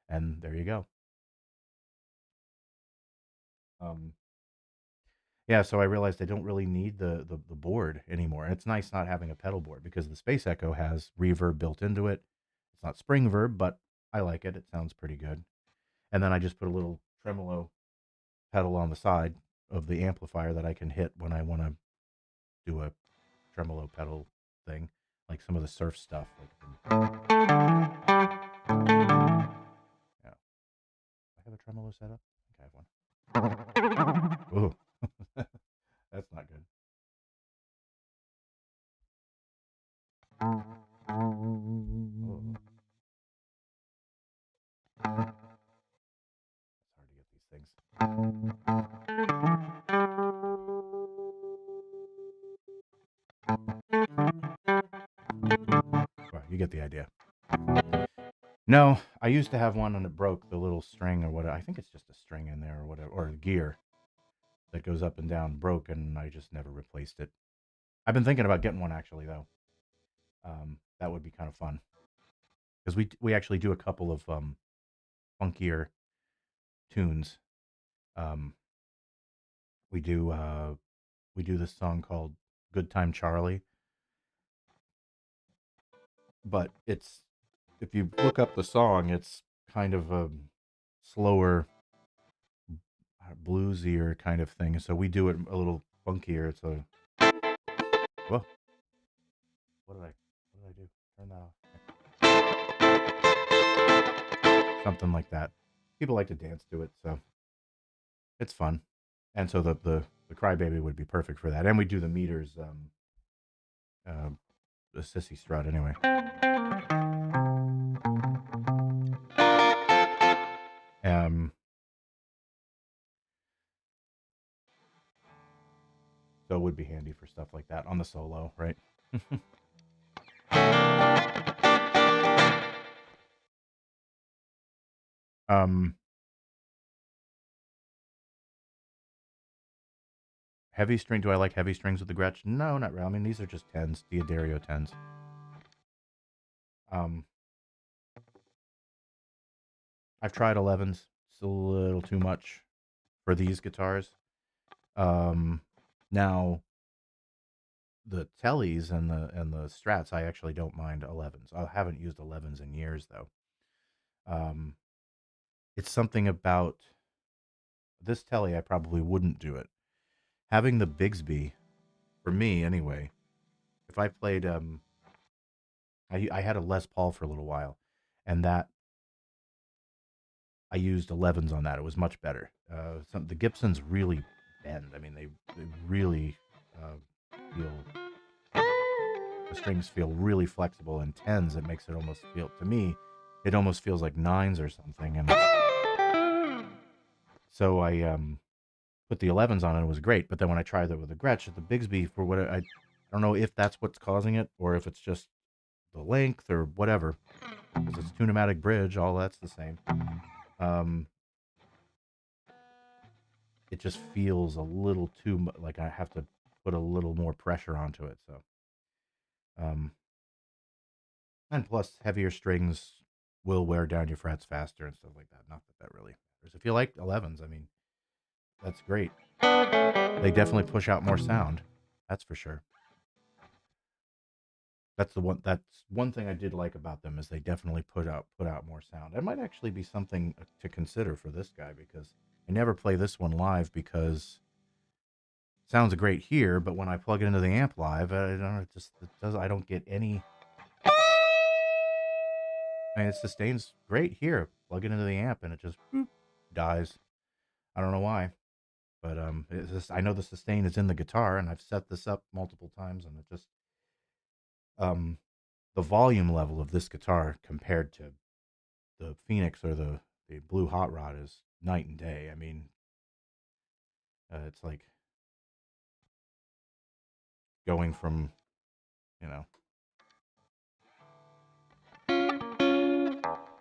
and there you go. Um, yeah, so I realized I don't really need the board anymore, and it's nice not having a pedal board because the Space Echo has reverb built into it. It's not spring verb, but I like it. It sounds pretty good. And then I just put a little tremolo pedal on the side of the amplifier that I can hit when I want to do a tremolo pedal thing, like some of the surf stuff. Yeah, I have a tremolo set up. I think I have one. Ooh, that's not good. Ooh. It's hard to get these things. Well, you get the idea. No, I used to have one and it broke, the little string or whatever. I think it's just a string in there or whatever, or a gear that goes up and down broke, and I just never replaced it. I've been thinking about getting one actually though. That would be kind of fun because we actually do a couple of funkier tunes. Um, we do this song called "Good Time Charlie," but it's if you look up the song, it's kind of a slower, bluesier kind of thing. So we do it a little funkier. It's a whoa. What did I do? Turn that off. Something like that. People like to dance to it, so it's fun. And so the crybaby would be perfect for that. And we do the meters, uh, the sissy strut anyway. Um, so it would be handy for stuff like that on the solo, right? um, Heavy string. Do I like heavy strings with the Gretsch? No, not really. I mean, these are just tens, Diodario tens. Um, I've tried 11s. It's a little too much for these guitars. Um, Now the tellies and the strats, I actually don't mind 11s. I haven't used 11s in years though. Um, it's something about this telly. I probably wouldn't do it. Having the Bigsby, for me anyway. If I played, I had a Les Paul for a little while, and that I used 11s on that. It was much better. The Gibsons really bend. I mean, they really feel the strings feel really flexible. And tens, it makes it almost feel to me, it almost feels like nines or something. And so I put the 11s on, and it was great. But then when I tried it with the Gretsch at the Bigsby, for what I don't know if that's what's causing it or if it's just the length or whatever, because it's tunematic bridge, all that's the same. Um, it just feels a little too like I have to put a little more pressure onto it. So, um, and plus heavier strings will wear down your frets faster and stuff like that. Not that that really matters. If you like 11s, I mean, that's great. They definitely push out more sound. That's for sure. That's one thing I did like about them is they definitely put out more sound. It might actually be something to consider for this guy because I never play this one live because it sounds great here, but when I plug it into the amp live, I don't know, it does I don't get any. I mean, it sustains great here. Plug it into the amp and it just boop, dies. I don't know why, but it's just, I know the sustain is in the guitar, and I've set this up multiple times, and it just um the volume level of this guitar compared to the Phoenix or the Blue Hot Rod is night and day. I mean, it's like going from you know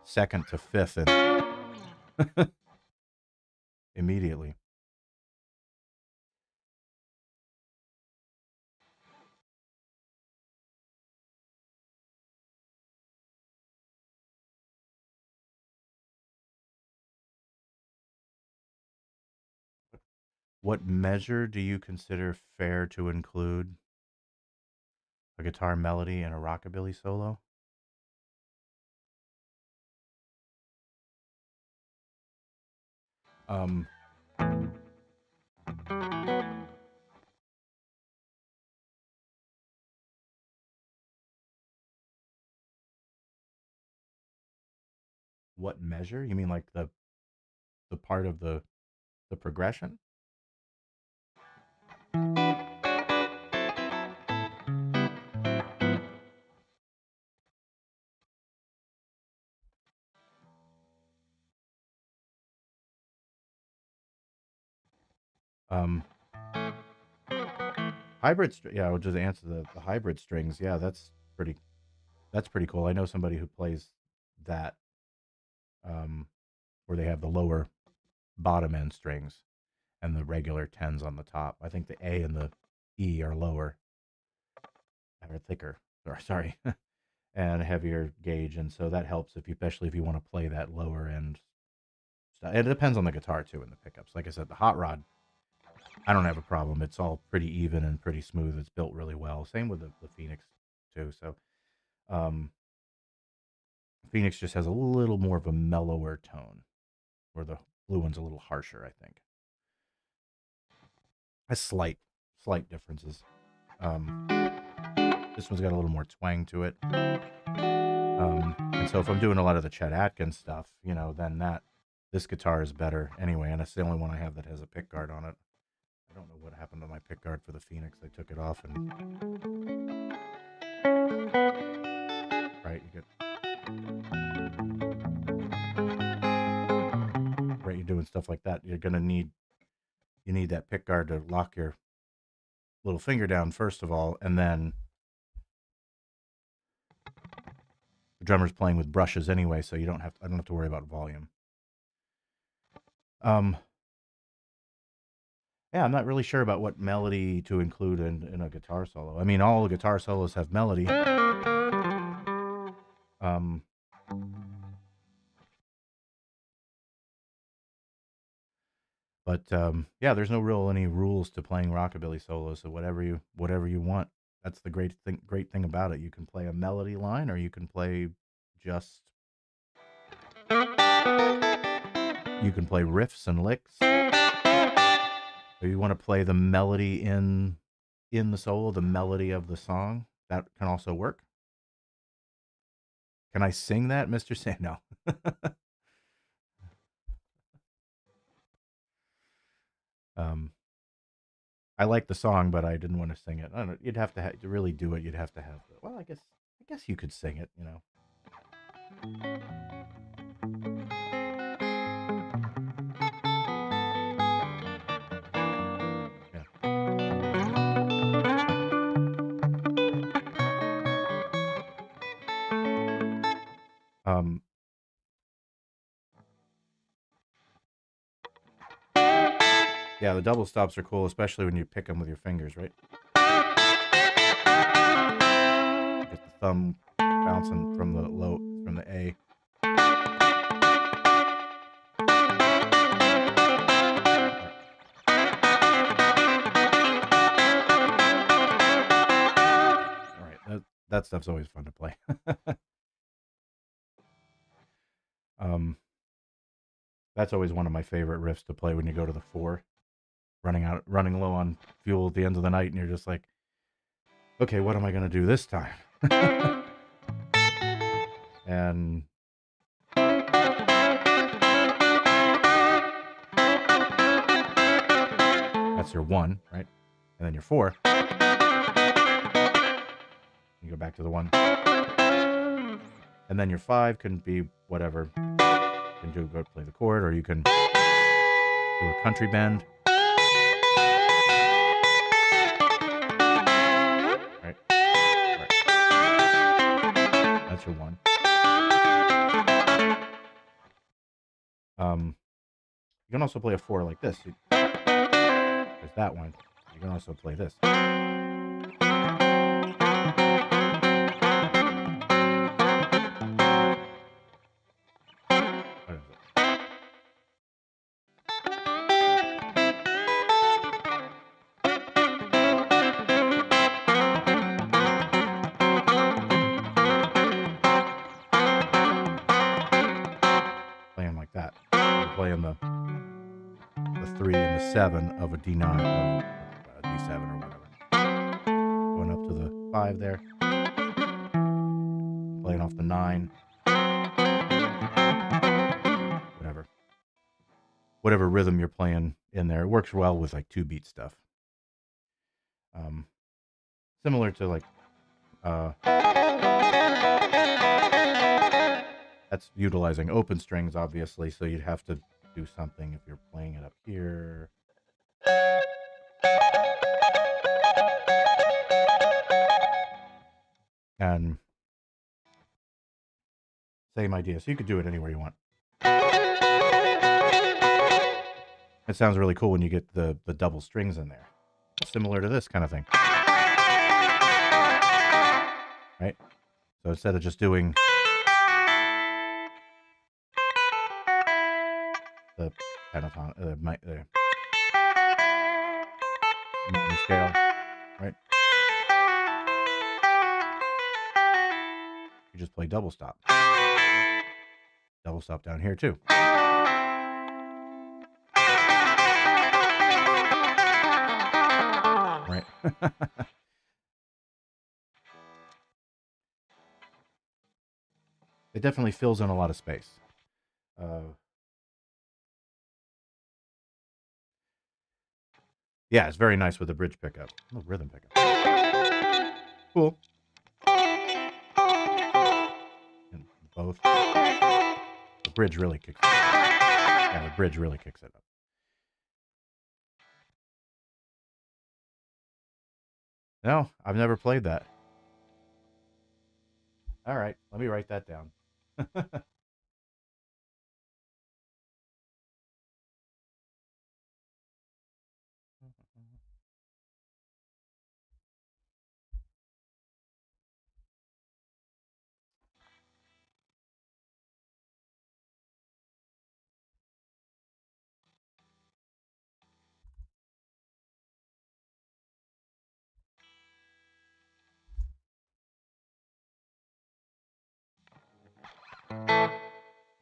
second to fifth and immediately. What measure do you consider fair to include a guitar melody in a rockabilly solo? Um, what measure? You mean like the part of the progression? Um, yeah, I'll just answer the hybrid strings. Yeah, that's pretty cool. I know somebody who plays that, um, where they have the lower bottom end strings and the regular tens on the top. I think the A and the E are lower or thicker. Or sorry, and a heavier gauge, and so that helps if you, especially if you want to play that lower end stuff. And it depends on the guitar too and the pickups. Like I said, the hot rod, I don't have a problem. It's all pretty even and pretty smooth. It's built really well. Same with the Phoenix too. So um, Phoenix just has a little more of a mellower tone, where the blue one's a little harsher. I think. Has slight differences. Um, this one's got a little more twang to it. And so if I'm doing a lot of the Chet Atkins stuff, then this guitar is better anyway, and it's the only one I have that has a pick guard on it. I don't know what happened to my pick guard for the Phoenix. I took it off and right, you're doing stuff like that. You need that pick guard to lock your little finger down first of all, and then the drummer's playing with brushes anyway, so I don't have to worry about volume. Um, Yeah, I'm not really sure about what melody to include in a guitar solo. I mean, all guitar solos have melody. Um, but yeah, there's no real any rules to playing rockabilly solos. So whatever you want. That's the great thing about it. You can play a melody line, or you can play just you can play riffs and licks. Or you want to play the melody in the solo, the melody of the song. That can also work. Can I sing that, Mr. Sam? No. um, I like the song, but I didn't want to sing it. I don't know. You'd have to really do it. You'd have to have. Well, I guess you could sing it. Yeah. Um. Yeah, the double stops are cool, especially when you pick them with your fingers, right? Get the thumb bouncing from the A. All right, that stuff's always fun to play. um, that's always one of my favorite riffs to play when you go to the 4, running low on fuel at the end of the night, and you're just like, okay, what am I gonna do this time? And that's your 1, right? And then your 4. You go back to the 1. And then your 5 can be whatever. You can go play the chord, or you can do a country bend. Right? Right. That's your 1. You can also play a 4 like this. There's that one. You can also play this. What is it? 7 of a D9, of a D7 or whatever. Going up to the 5 there. Playing off the 9. Whatever rhythm you're playing in there. It works well with like 2-beat stuff. Similar to like that's utilizing open strings, obviously, so you'd have to do something if you're playing it up here. And same idea. So you could do it anywhere you want. It sounds really cool when you get the double strings in there. Similar to this kind of thing. Right? So instead of just doing the pentatonic, minor scale, right? You just play double stop. Double stop down here too. Right? It definitely fills in a lot of space. Yeah, it's very nice with the bridge pickup. Oh, rhythm pickup. Cool. And both. The bridge really kicks it up. Yeah, the bridge really kicks it up. No, I've never played that. All right, let me write that down.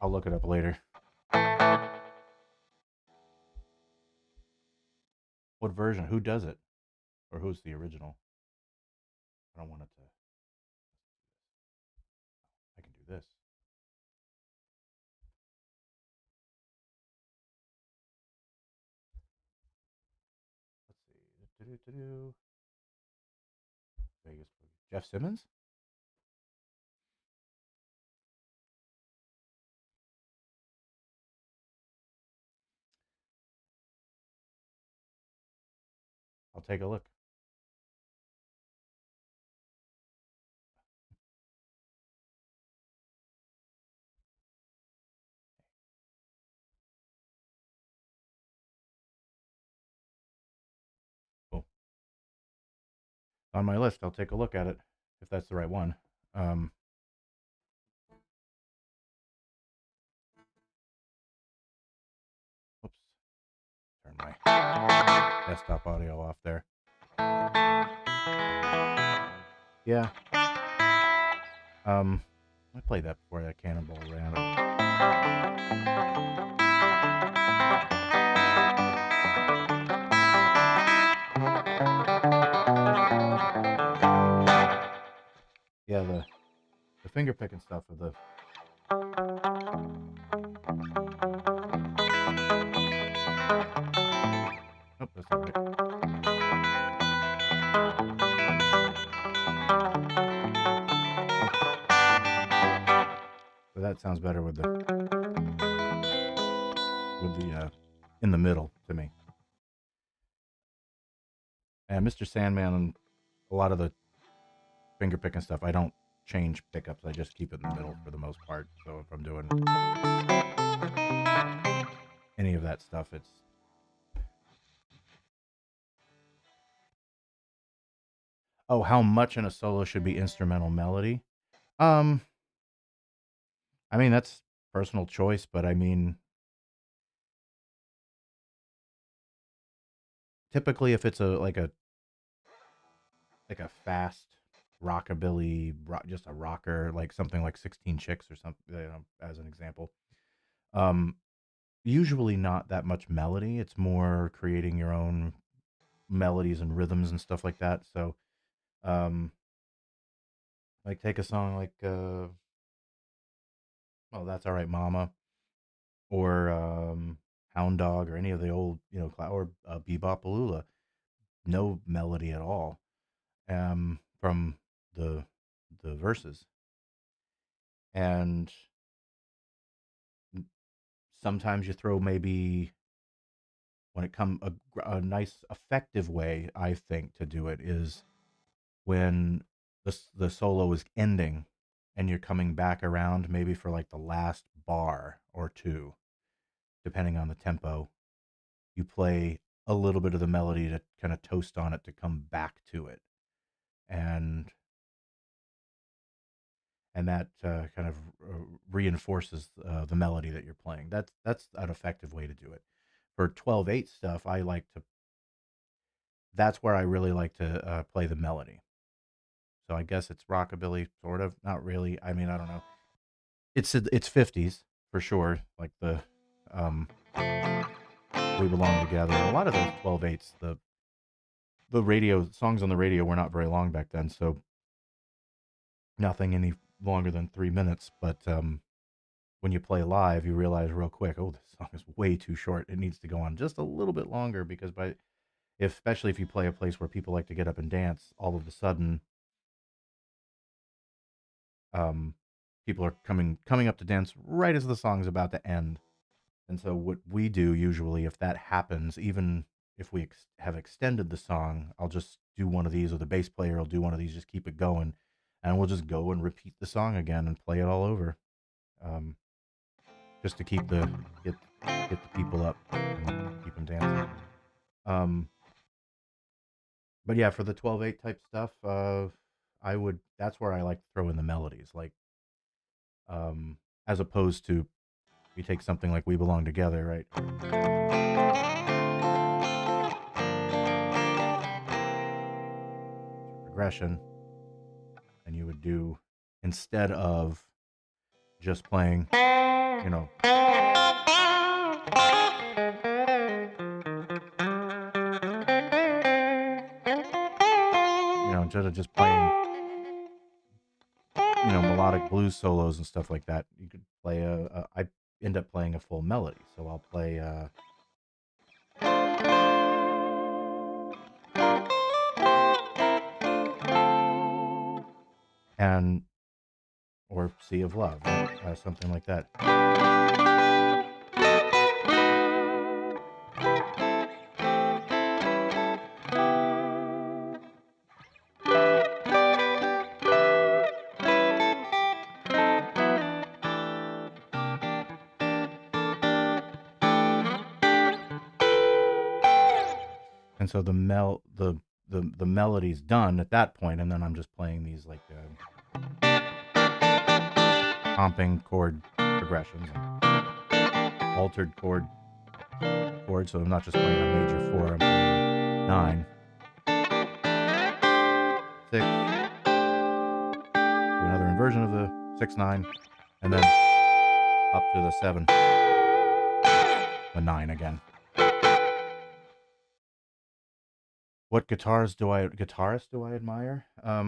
I'll look it up later. What version? Who does it? Or who's the original? I don't want it to. I can do this. Let's see. Vegas. Jeff Simmons? I'll take a look. Cool. On my list, I'll take a look at it if that's the right one. Oops. Turn my desktop audio off there. Yeah. I played that before that Cannonball ran. Yeah, the finger picking stuff with the. Nope, that's not right. So that sounds better with the in the middle to me. And Mr. Sandman, a lot of the finger picking stuff, I don't change pickups. I just keep it in the middle for the most part. So if I'm doing any of that stuff, it's. Oh, how much in a solo should be instrumental melody? I mean, that's personal choice, but I mean, typically if it's like a fast rockabilly, just a rocker, like something like 16 Chicks or something, as an example, usually not that much melody. It's more creating your own melodies and rhythms and stuff like that. So, um, like take a song like "Oh That's All Right, Mama" or "Hound Dog" or any of the old or "Bebop Balula." No melody at all from the verses, and sometimes you throw maybe when it come a nice effective way I think to do it is when the solo is ending and you're coming back around maybe for like the last bar or two, depending on the tempo, you play a little bit of the melody to kind of toast on it to come back to it, and that kind of reinforces the melody that you're playing. That's an effective way to do it. For 12/8 stuff, I like to. That's where I really like to play the melody. So I guess it's rockabilly, sort of. Not really. I mean, I don't know. It's 50s for sure. Like the um, We Belong Together. A lot of those 12/8s. The radio songs on the radio were not very long back then, so nothing any longer than 3 minutes. But when you play live, you realize real quick, oh, this song is way too short. It needs to go on just a little bit longer because especially if you play a place where people like to get up and dance, all of a sudden, um, people are coming up to dance right as the song's about to end. And so what we do usually, if that happens, even if we have extended the song, I'll just do one of these, or the bass player will do one of these, just keep it going, and we'll just go and repeat the song again and play it all over, um, just to get the people up and keep them dancing. Um, but yeah, for the 12/8 type stuff, I would. That's where I like to throw in the melodies, like as opposed to you take something like "We Belong Together," right? Progression, and you would do instead of just playing, you know, instead of just playing, melodic blues solos and stuff like that, you could play I end up playing a full melody. So I'll play and or Sea of Love, right? Something like that. And so the melody's done at that point, and then I'm just playing these like comping chord progressions and altered chords. So I'm not just playing a major 4, I'm playing 9, 6, to another inversion of the 6/9, and then up to the 7, the 9 again. What guitarist do I admire? I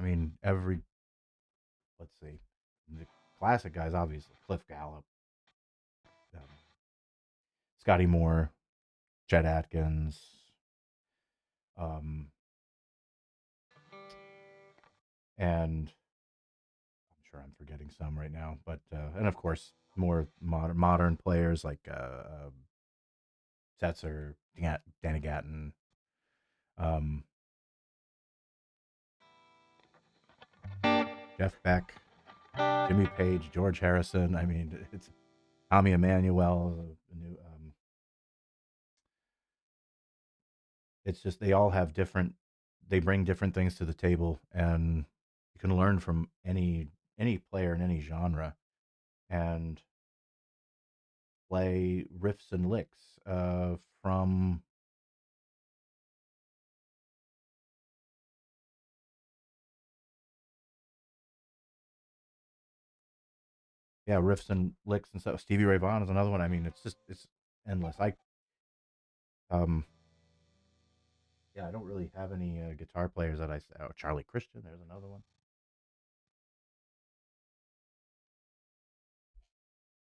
mean, let's see, the classic guys, obviously Cliff Gallup, um, Scotty Moore, Chet Atkins, um, and I'm sure I'm forgetting some right now, but and of course more modern players like Setzer, Danny Gatton, um, Jeff Beck, Jimmy Page, George Harrison. I mean, it's Tommy Emmanuel. It's just they all have different. They bring different things to the table, and you can learn from any player in any genre and play riffs and licks from Yeah, riffs and licks and stuff. Stevie Ray Vaughan is another one. I mean, it's endless. Um yeah, I don't really have any guitar players that oh, Charlie Christian, there's another one.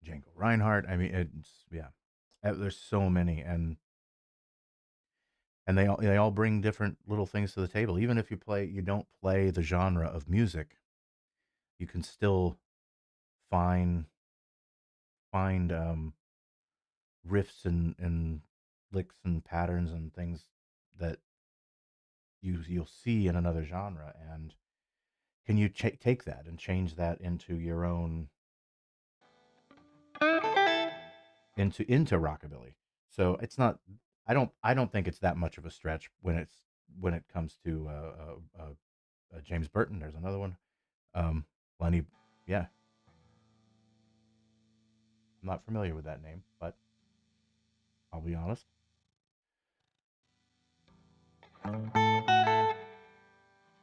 Django Reinhardt. I mean, it's yeah. There's so many, and they all bring different little things to the table. Even if you don't play the genre of music, you can still find find riffs and licks and patterns and things that you'll see in another genre. And can you take that and change that into your own, into rockabilly? So it's not. I don't think it's that much of a stretch when it comes to James Burton. There's another one. Lenny. Yeah, I'm not familiar with that name, but I'll be honest.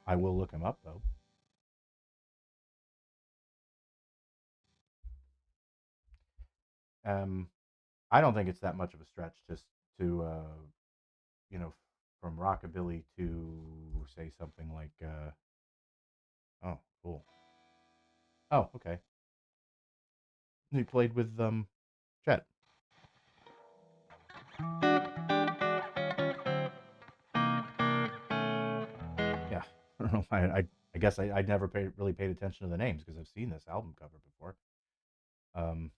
I will look him up though. Um, I don't think it's that much of a stretch just to you know, from rockabilly to say something like oh, cool. Oh, okay. He played with Chet. Yeah. I don't know. I guess I never really paid attention to the names because I've seen this album cover before. Um,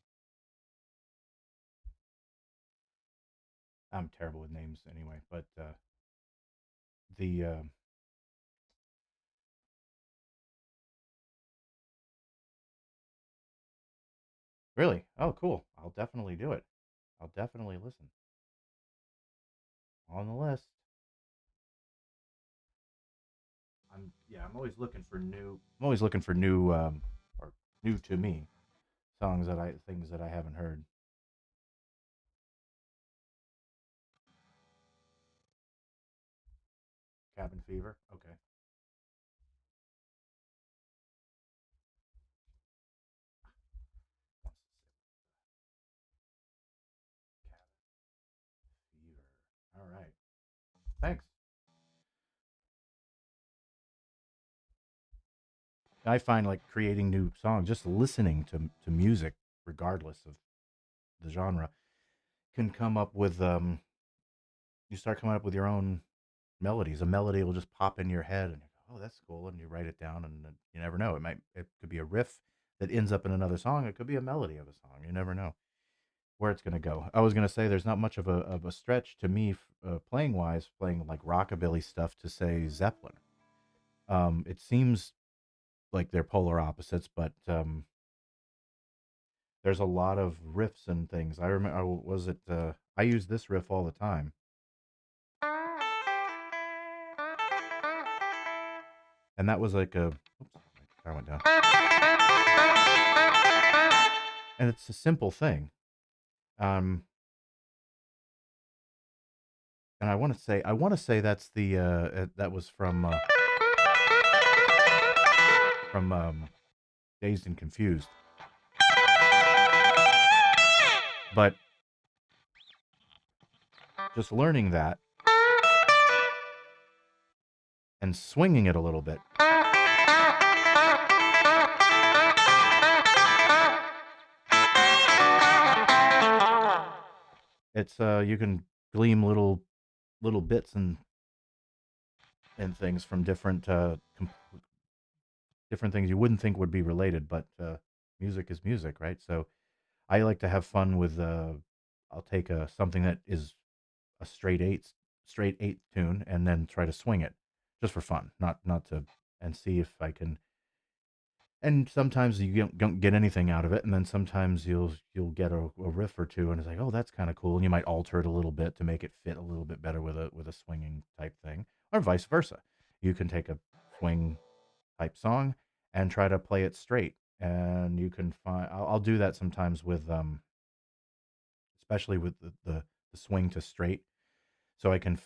I'm terrible with names anyway, but the really, oh, cool. I'll definitely do it. I'll definitely listen. On the list. I'm always looking for new. I'm always looking for new or new to me things that I haven't heard. Cabin Fever. Okay. Cabin Fever. All right. Thanks. I find like creating new songs, just listening to music, regardless of the genre, can come up with you start coming up with your own melodies. A melody will just pop in your head, and you go, "Oh, that's cool," and you write it down, and you never know. It could be a riff that ends up in another song. It could be a melody of a song. You never know where it's going to go. I was going to say there's not much of a stretch to me playing wise, playing like rockabilly stuff to say Zeppelin. It seems like they're polar opposites, but there's a lot of riffs and things. I remember, was it? I use this riff all the time, and that was like a. Oops, my guitar went down. And it's a simple thing. Um, and I want to say that's the that was from Dazed and Confused. But just learning that and swinging it a little bit, it's you can glean little bits and things from different things you wouldn't think would be related, but music is music, right? So I like to have fun with. I'll take something that is a straight eight tune, and then try to swing it, just for fun, not to, and see if I can. And sometimes you don't get anything out of it, and then sometimes you'll get a riff or two, and it's like, oh, that's kind of cool, and you might alter it a little bit to make it fit a little bit better with a swinging type thing, or vice versa. You can take a swing type song and try to play it straight. And you can find I'll do that sometimes with especially with the swing to straight, so I can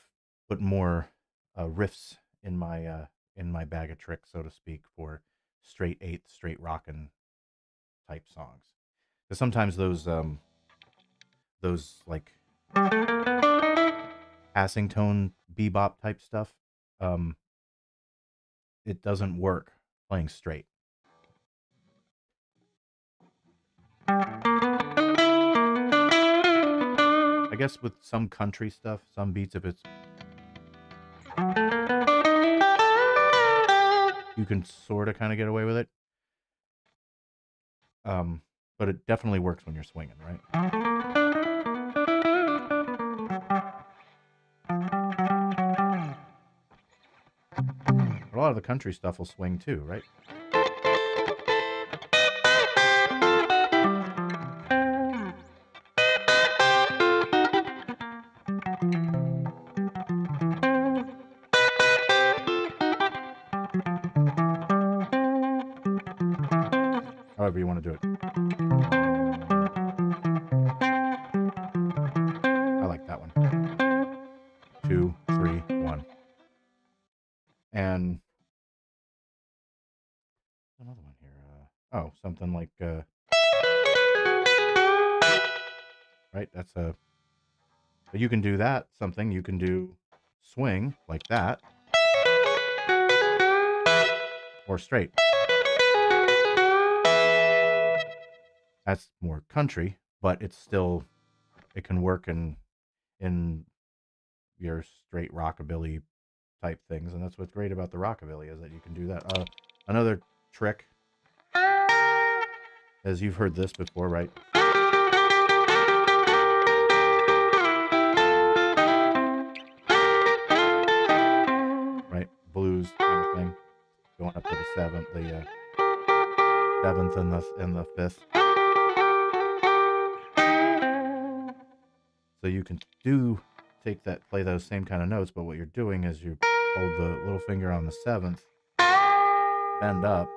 put more riffs in my bag of tricks, so to speak, for straight eighth, straight rockin' type songs. Because sometimes those like passing tone bebop type stuff, um, it doesn't work playing straight. I guess with some country stuff, some beats, if it's you can sort of kind of get away with it. But it definitely works when you're swinging, right? A lot of the country stuff will swing too, right? However you want to do it. I like that one. 2, 3, 1. And another one here. Oh, something like right. That's a. But you can do that. Something you can do swing like that, or straight. That's more country, but it's still it can work in your straight rockabilly type things, and that's what's great about the rockabilly is that you can do that. Another trick, as you've heard this before, right? Right, blues kind of thing, going up to the seventh and the fifth. So you can play those same kind of notes, but what you're doing is you hold the little finger on the seventh, bend up,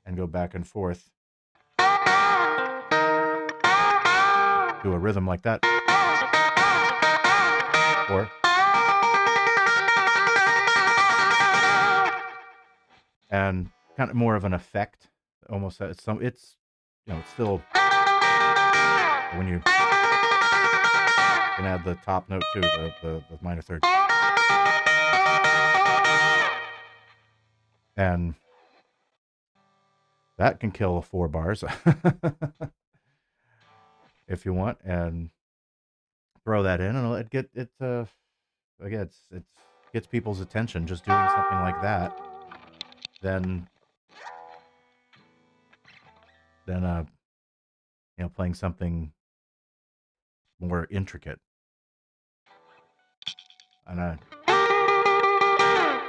and go back and forth. Do a rhythm like that. Or and kind of more of an effect, almost. It's still when you can add the top note too, the minor third, and that can kill 4 bars if you want, and throw that in, and again, it gets people's attention just doing something like that. Then playing something more intricate, and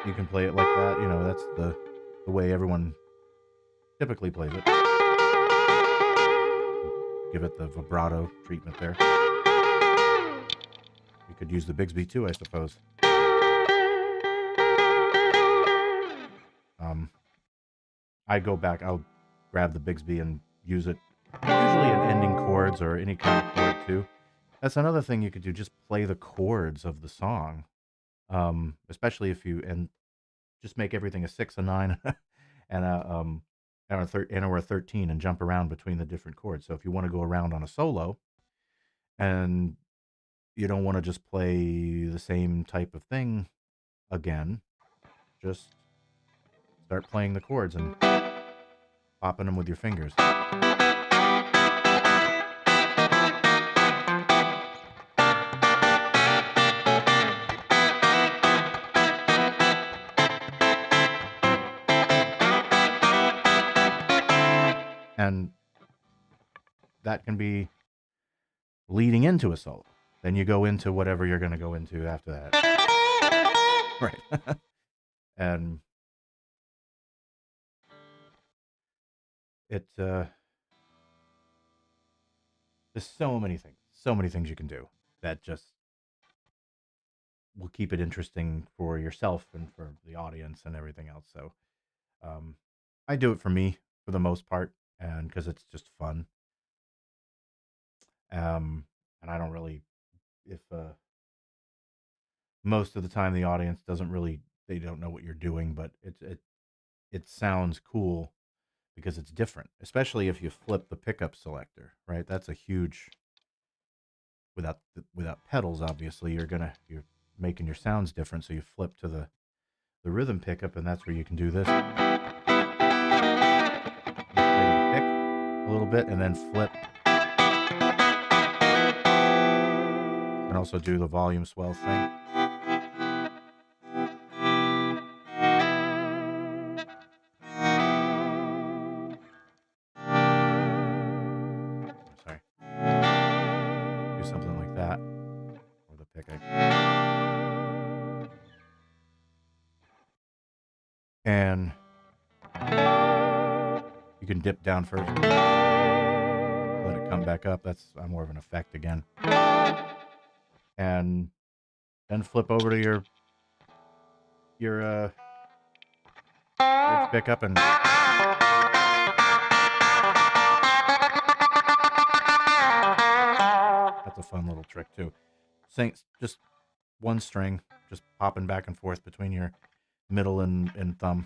you can play it like that. That's the way everyone typically plays it. Give it the vibrato treatment there. You could use the Bigsby too, I suppose. I go back. I'll grab the Bigsby and use it usually in ending chords or any kind of chord too. That's another thing you could do. Just play the chords of the song, especially if you and just make everything a 6, a 9, and or a 13, and jump around between the different chords. So if you want to go around on a solo, and you don't want to just play the same type of thing again, just start playing the chords and popping them with your fingers. And that can be leading into a solo. Then you go into whatever you're going to go into after that. Right. And it's there's so many things you can do that just will keep it interesting for yourself and for the audience and everything else. So I do it for me for the most part, and because it's just fun. And I don't really, if most of the time the audience they don't know what you're doing, but it sounds cool because it's different, especially if you flip the pickup selector, right? That's a huge, without pedals, obviously, you're making your sounds different, so you flip to the rhythm pickup, and that's where you can do this. You play with the pick a little bit, and then flip. You can also do the volume swell thing. Sorry. Do something like that. Or the pick. And you can dip down first. Let it come back up. That's more of an effect again. And then flip over to your pickup and that's a fun little trick too. Sing just one string, just popping back and forth between your middle and thumb.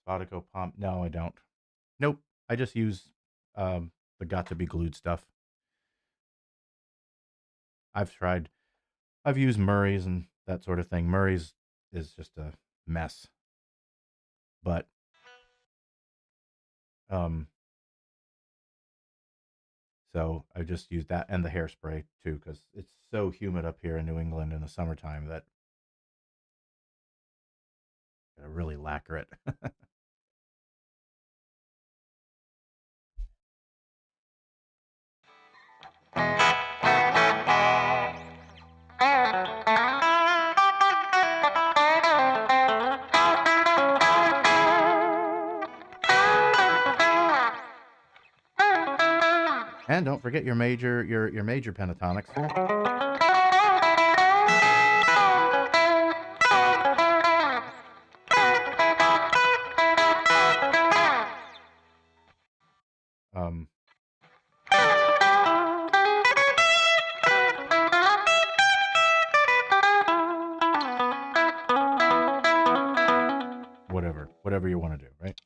Spodico Pomp. No, I don't. Nope. I just use the Got to Be Glued stuff. I've used Murray's and that sort of thing. Murray's is just a mess. But so I just used that and the hairspray too, because it's so humid up here in New England in the summertime that I really lacquer it. And don't forget your major pentatonics. Whatever you want to do, right?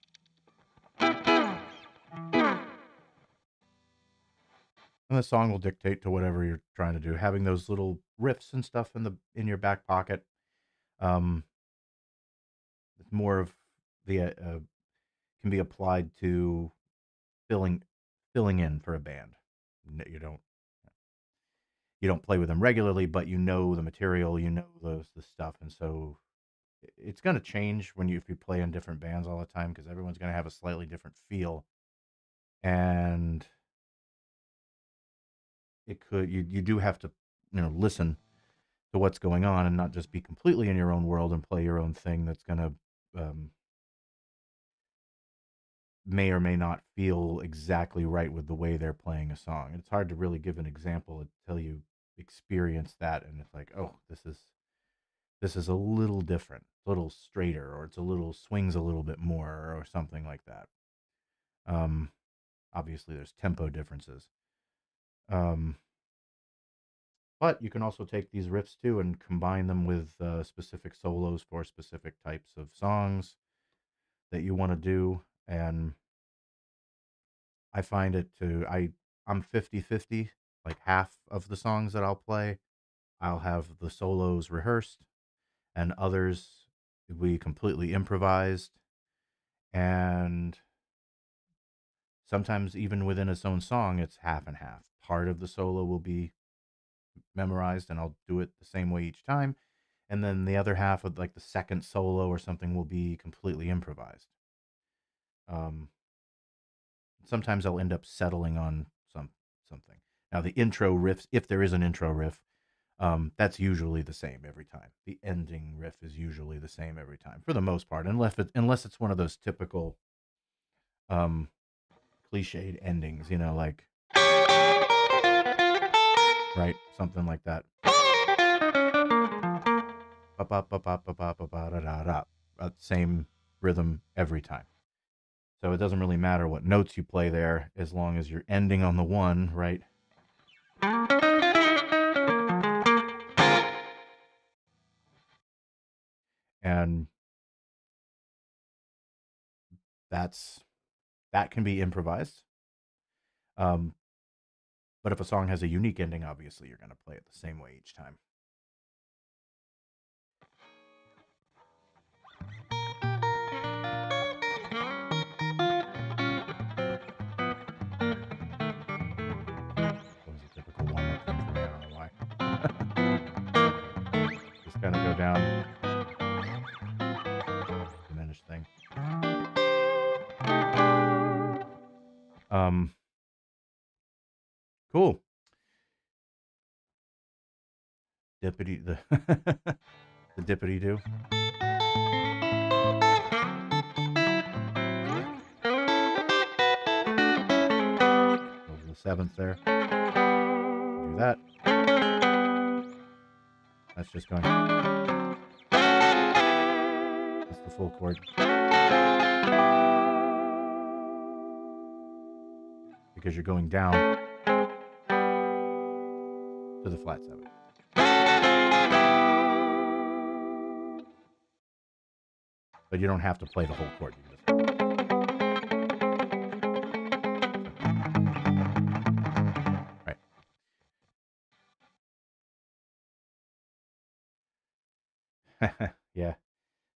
And the song will dictate to whatever you're trying to do. Having those little riffs and stuff in your back pocket, it's more of the can be applied to filling in for a band. You don't play with them regularly, but you know the material, you know the stuff, and so it's going to change if you play in different bands all the time because everyone's going to have a slightly different feel, and you do have to listen to what's going on and not just be completely in your own world and play your own thing that's going to may or may not feel exactly right with the way they're playing a song. It's hard to really give an example until you experience that, and it's like, oh, this is a little different, a little straighter, or it's a little swings a little bit more, or something like that. Obviously, there's tempo differences. But you can also take these riffs too and combine them with specific solos for specific types of songs that you want to do. And I find I'm 50-50, like half of the songs that I'll play, I'll have the solos rehearsed, and others we completely improvised. And sometimes even within its own song, it's half and half. Part of the solo will be memorized, and I'll do it the same way each time. And then the other half of like the second solo or something will be completely improvised. Sometimes I'll end up settling on something. Now the intro riffs, if there is an intro riff, that's usually the same every time. The ending riff is usually the same every time for the most part, unless it's one of those typical cliched endings, like right, something like that. Same rhythm every time. So it doesn't really matter what notes you play there as long as you're ending on the one, right? And that can be improvised. Um, but if a song has a unique ending, obviously you're going to play it the same way each time. That was a typical warm-up thing for me. I don't know why. Just kind of go down, diminished thing. Cool. Dippity the the dippity do. Over the seventh there. Do that. That's just going. That's the full chord. Because you're going down to the flat seven. But you don't have to play the whole chord. You can just... Right. Yeah.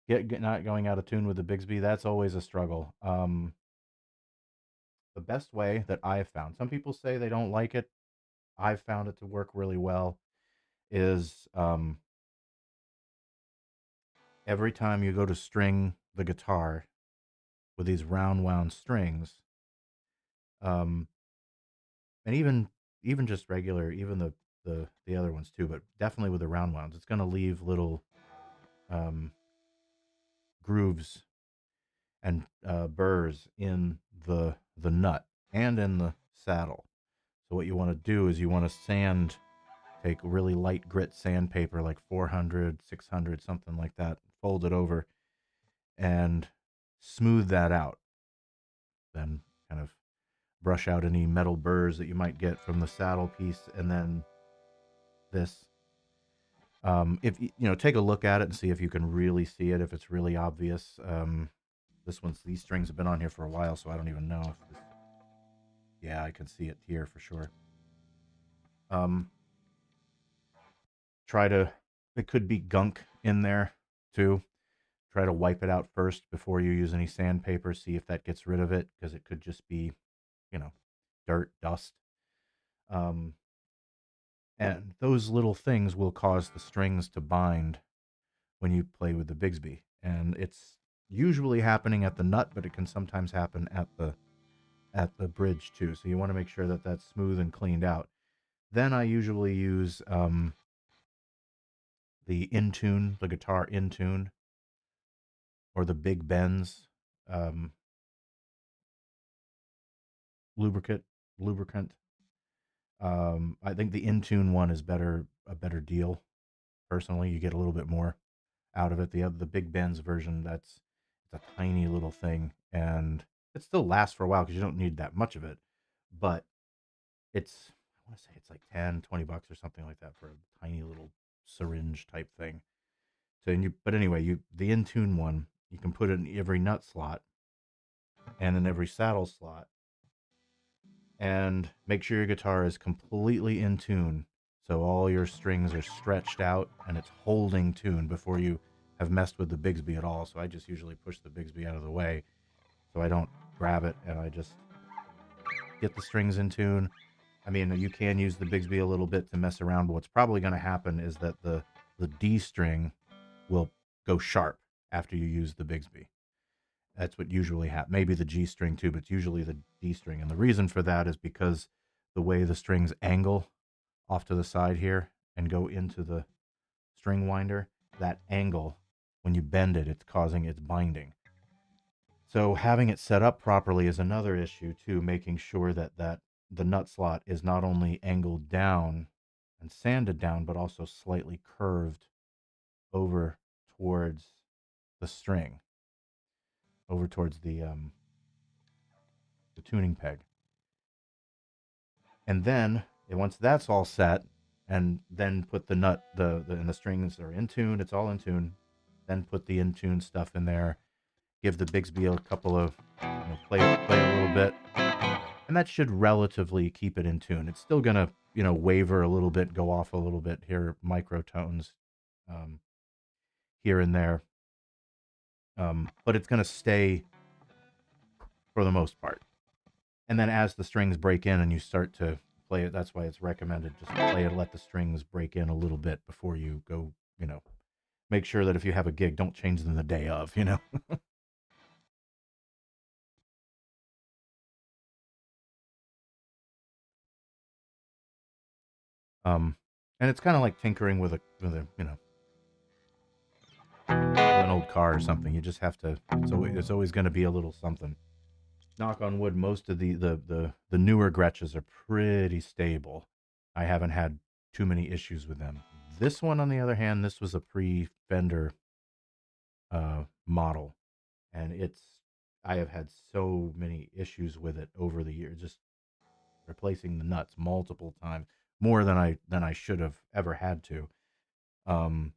Get not going out of tune with the Bigsby, that's always a struggle. The best way that I've found, some people say they don't like it, I've found it to work really well, is every time you go to string the guitar with these round wound strings, um, and even just regular, even the other ones too, but definitely with the round wounds, it's going to leave little um, grooves and burrs in the nut and in the saddle. So what you want to do is you want to take really light grit sandpaper, like 400, 600, something like that, fold it over and smooth that out. Then kind of brush out any metal burrs that you might get from the saddle piece, and then this. If take a look at it and see if you can really see it. If it's really obvious, these strings have been on here for a while, so I don't even know if this. Yeah, I can see it here for sure. Try to. It could be gunk in there too. Try to wipe it out first before you use any sandpaper. See if that gets rid of it, because it could just be, dirt, dust. Um, and those little things will cause the strings to bind when you play with the Bigsby. And it's usually happening at the nut, but it can sometimes happen at the bridge too. So you want to make sure that that's smooth and cleaned out. Then I usually use the Intune, the guitar Intune, or the Big Ben's um, lubricant. Lubricant. I think the Intune one is a better deal. Personally, you get a little bit more out of it. The Big Ben's version, it's a tiny little thing, and it still lasts for a while because you don't need that much of it. But I want to say it's like 10, $20 or something like that for a tiny little syringe type thing. So but anyway, the Intune one, you can put it in every nut slot and in every saddle slot, and make sure your guitar is completely in tune. So all your strings are stretched out and it's holding tune before you have messed with the Bigsby at all. So I just usually push the Bigsby out of the way so I don't grab it, and I just get the strings in tune. I mean, you can use the Bigsby a little bit to mess around, but what's probably going to happen is that the D string will go sharp after you use the Bigsby. That's what usually happens. Maybe the G string too, but it's usually the D string. And the reason for that is because the way the strings angle off to the side here and go into the string winder, that angle, when you bend it, it's causing its binding. So having it set up properly is another issue too, making sure that the nut slot is not only angled down and sanded down, but also slightly curved over towards the string, over towards the tuning peg. And then once that's all set, and then put the nut, and the strings are in tune, it's all in tune. then put the in-tune stuff in there, give the Bigsby a couple of, play a little bit, and that should relatively keep it in tune. It's still gonna, waver a little bit, go off a little bit, hear microtones here and there, but it's gonna stay for the most part. And then as the strings break in and you start to play it, that's why it's recommended just play it, let the strings break in a little bit before you go, make sure that if you have a gig, don't change them the day of, and it's kind of like tinkering with a an old car or something. You just have to. It's always going to be a little something. Knock on wood. Most of the newer Gretches are pretty stable. I haven't had too many issues with them. This one, on the other hand, this was a pre-Fender model, and I have had so many issues with it over the years. Just replacing the nuts multiple times, more than I should have ever had to. Um,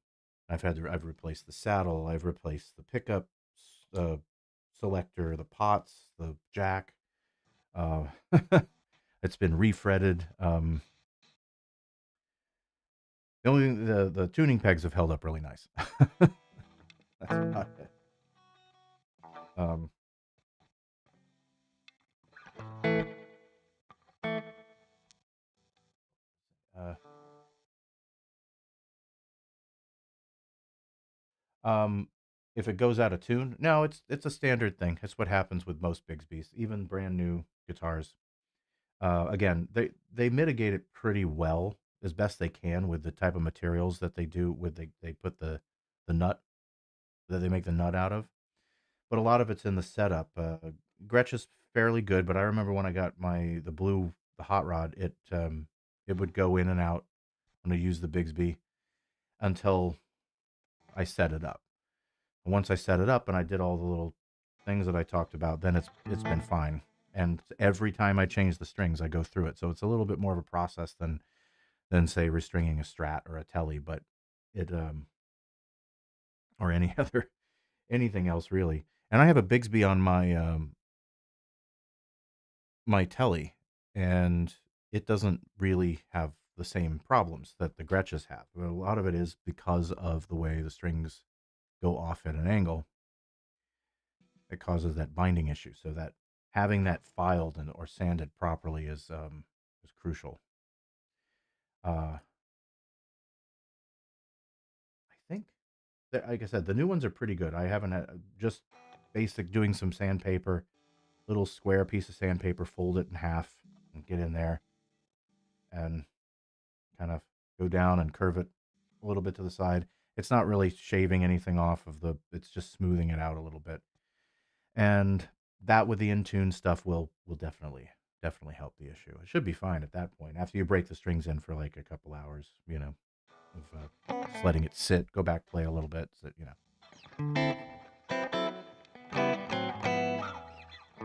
I've replaced the saddle, I've replaced the pickup uh, selector, the pots, the jack. Uh, it's been refretted. The tuning pegs have held up really nice. That's about it. Um, uh, um, if it goes out of tune, no, it's a standard thing. It's what happens with most Bigsby's, even brand new guitars. Again, they mitigate it pretty well as best they can with the type of materials that they do. They put the nut that they make the nut out of, but a lot of it's in the setup. Gretsch is fairly good, but I remember when I got the hot rod, it would go in and out when I used the Bigsby until I set it up. And once I set it up and I did all the little things that I talked about, then it's been fine. And every time I change the strings, I go through it. So it's a little bit more of a process than say restringing a Strat or a Tele, but it or any other anything else really. And I have a Bigsby on my Tele, and it doesn't really have the same problems that the Gretches have. A lot of it is because of the way the strings go off at an angle. It causes that binding issue. So that having that filed or sanded properly is crucial. I think that, like I said, the new ones are pretty good. I haven't had just basic doing some sandpaper, little square piece of sandpaper, fold it in half, and get in there, and kind of go down and curve it a little bit to the side. It's not really shaving anything off of it's just smoothing it out a little bit. And that with the in-tune stuff will definitely help the issue. It should be fine at that point. After you break the strings in for like a couple hours, of just letting it sit, go back, play a little bit, so,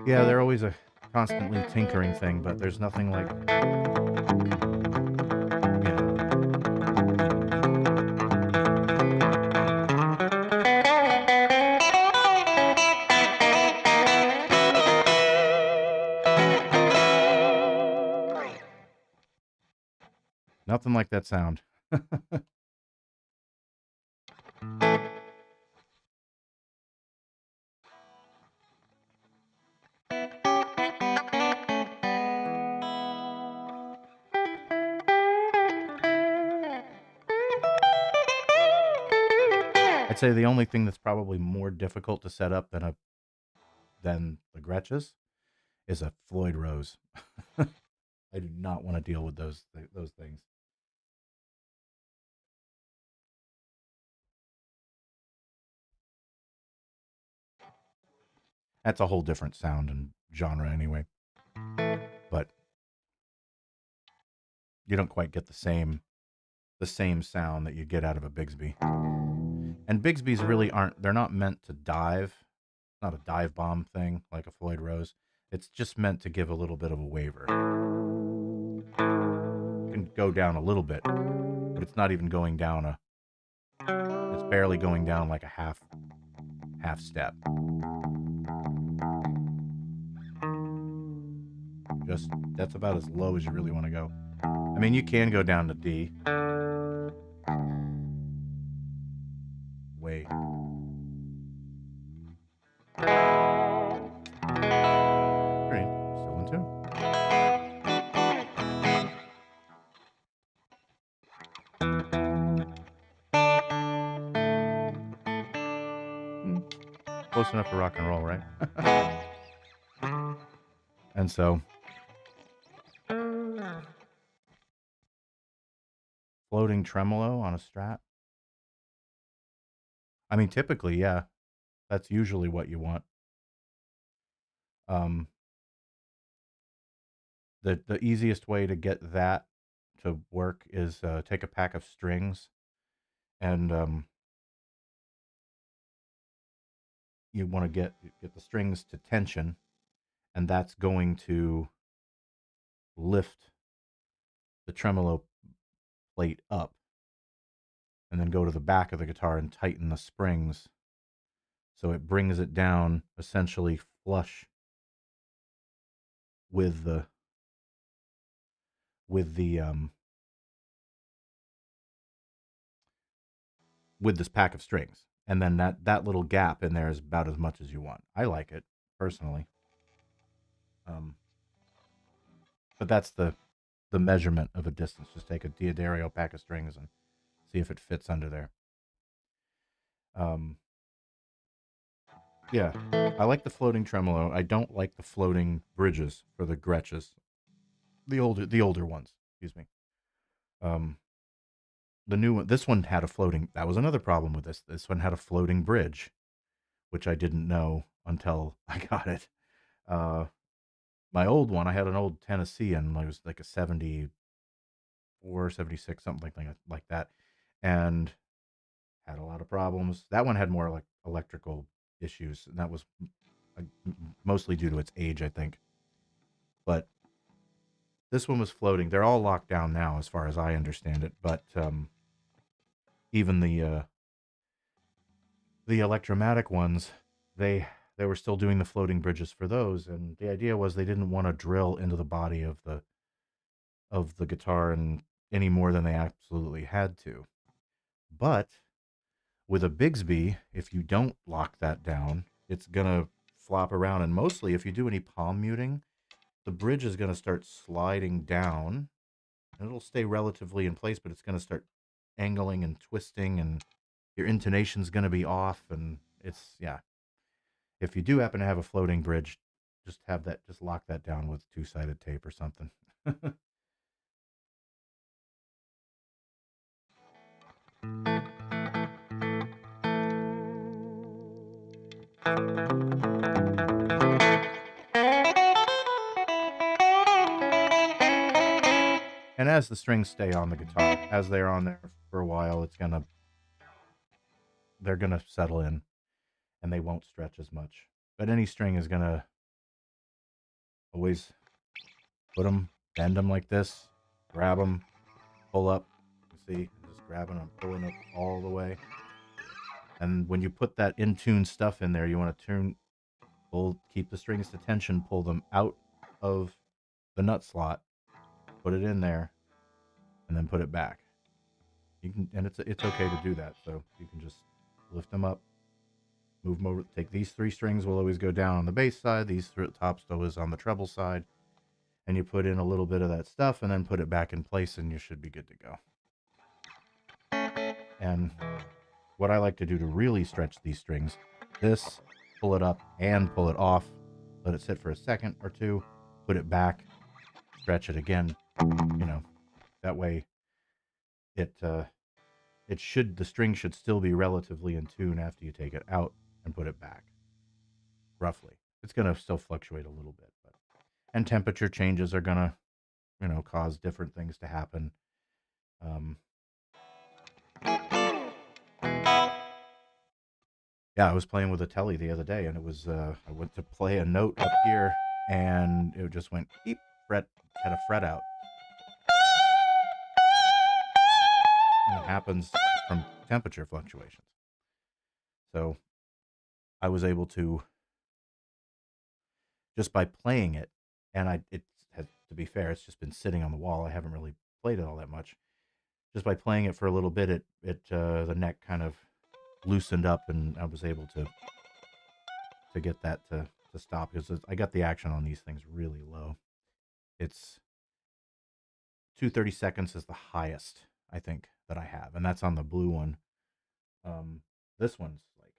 Yeah, they're always a constantly tinkering thing, but there's nothing like, nothing like that sound. I'd say the only thing that's probably more difficult to set up than the Gretches is a Floyd Rose. I do not want to deal with those things. That's a whole different sound and genre anyway. But you don't quite get the same sound that you get out of a Bigsby. And Bigsby's really they're not meant to dive. It's not a dive bomb thing like a Floyd Rose. It's just meant to give a little bit of a waver. You can go down a little bit, but it's not even going down it's barely going down like a half step. Just, that's about as low as you really want to go. I mean, you can go down to D. Way. Great. Still in tune. Close enough for rock and roll, right? And so, floating tremolo on a Strat. I mean, typically, yeah, that's usually what you want. The easiest way to get that to work is take a pack of strings, and you want to get the strings to tension, and that's going to lift the tremolo plate up, and then go to the back of the guitar and tighten the springs so it brings it down essentially flush with the with the with this pack of strings, and then that little gap in there is about as much as you want. I like it personally, but that's the measurement of a distance. Just take a D'Addario pack of strings and see if it fits under there. Yeah, I like the floating tremolo. I don't like the floating bridges for the Gretches, the older ones. Excuse me. The new one, this one had a floating. That was another problem with this. This one had a floating bridge, which I didn't know until I got it. My old one, I had an old Tennessee, and it was like a 74, 76, something like that, and had a lot of problems. That one had more like electrical issues, and that was mostly due to its age, I think. But this one was floating. They're all locked down now, as far as I understand it. But even the Electromatic ones, they were still doing the floating bridges for those, and the idea was they didn't want to drill into the body of the guitar and any more than they absolutely had to. But with a Bigsby, if you don't lock that down, it's gonna flop around, and mostly if you do any palm muting, the bridge is gonna start sliding down, and it'll stay relatively in place, but it's gonna start angling and twisting, and your intonation's gonna be off, and it's, yeah. If you do happen to have a floating bridge, just lock that down with two-sided tape or something. And as the strings stay on the guitar, as they're on there for a while, they're gonna settle in, and they won't stretch as much. But any string is gonna always bend them like this, grab them, pull up. You see, just grabbing them, pulling it all the way. And when you put that in-tune stuff in there, you want to keep the strings to tension, pull them out of the nut slot, put it in there, and then put it back. You can, and it's okay to do that. So you can just lift them up, move them over. Take these three strings will always go down on the bass side. These top still is on the treble side, and you put in a little bit of that stuff, and then put it back in place, and you should be good to go. And what I like to do to really stretch these strings, pull it up and pull it off, let it sit for a second or two, put it back, stretch it again. That way the string should still be relatively in tune after you take it out and put it back. Roughly. It's going to still fluctuate a little bit, and temperature changes are going to, cause different things to happen. Yeah, I was playing with a Tele the other day, and it was I went to play a note up here, and it just went beep, had a fret out. And it happens from temperature fluctuations. So I was able to, just by playing it, and it has, to be fair, it's just been sitting on the wall. I haven't really played it all that much. Just by playing it for a little bit, the neck kind of loosened up, and I was able to get that to stop, because I got the action on these things really low. It's 2/32 is the highest I think that I have, and that's on the blue one. This one's like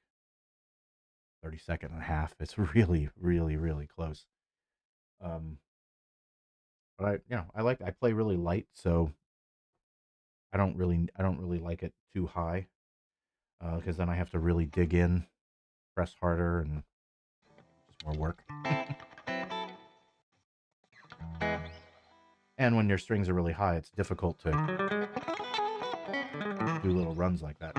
32nd and a half. It's really, really, really close. Um, but I play really light, so I don't really like it too high, because then I have to really dig in, press harder, and just more work. And when your strings are really high, it's difficult to do little runs like that.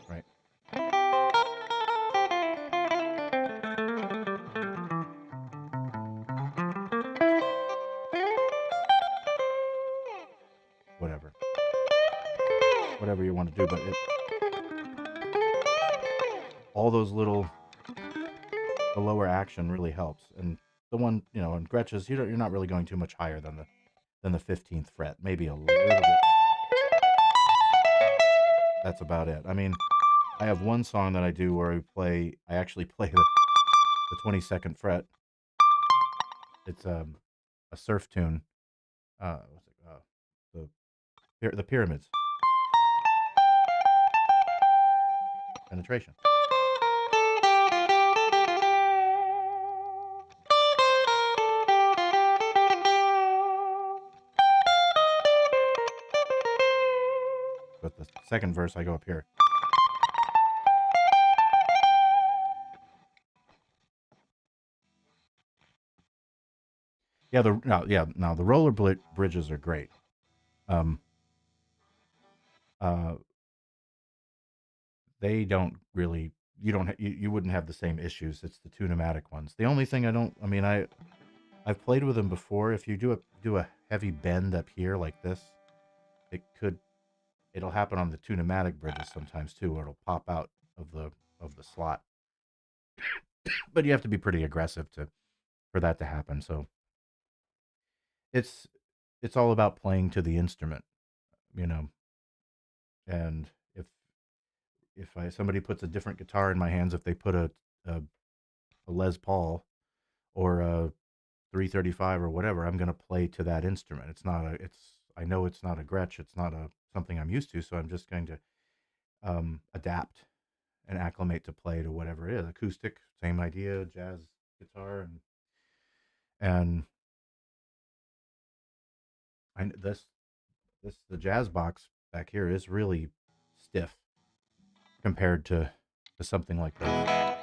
Right. Whatever. Whatever you want to do, but all those little, the lower action really helps. And the one, in Gretsch's, you're not really going too much higher than the 15th fret, maybe a little bit. That's about it. I mean, I have one song that I do where I actually play the 22nd fret. It's a surf tune. What's it? The Pyramids. Penetration. But the second verse, I go up here. Yeah, the roller bridges are great. Um, uh, they don't really, you wouldn't have the same issues. It's the two pneumatic ones. The only thing I've played with them before. If you do a heavy bend up here like this, it'll happen on the two pneumatic bridges sometimes too, or it'll pop out of the slot. But you have to be pretty aggressive for that to happen. So it's it's all about playing to the instrument, you know. And if somebody puts a different guitar in my hands, if they put a Les Paul or a 335 or whatever, I'm going to play to that instrument. I know it's not a Gretsch. It's not a something I'm used to, so I'm just going to adapt and acclimate to play to whatever it is. Acoustic, same idea, jazz guitar, and the jazz box back here is really stiff compared to something like this. And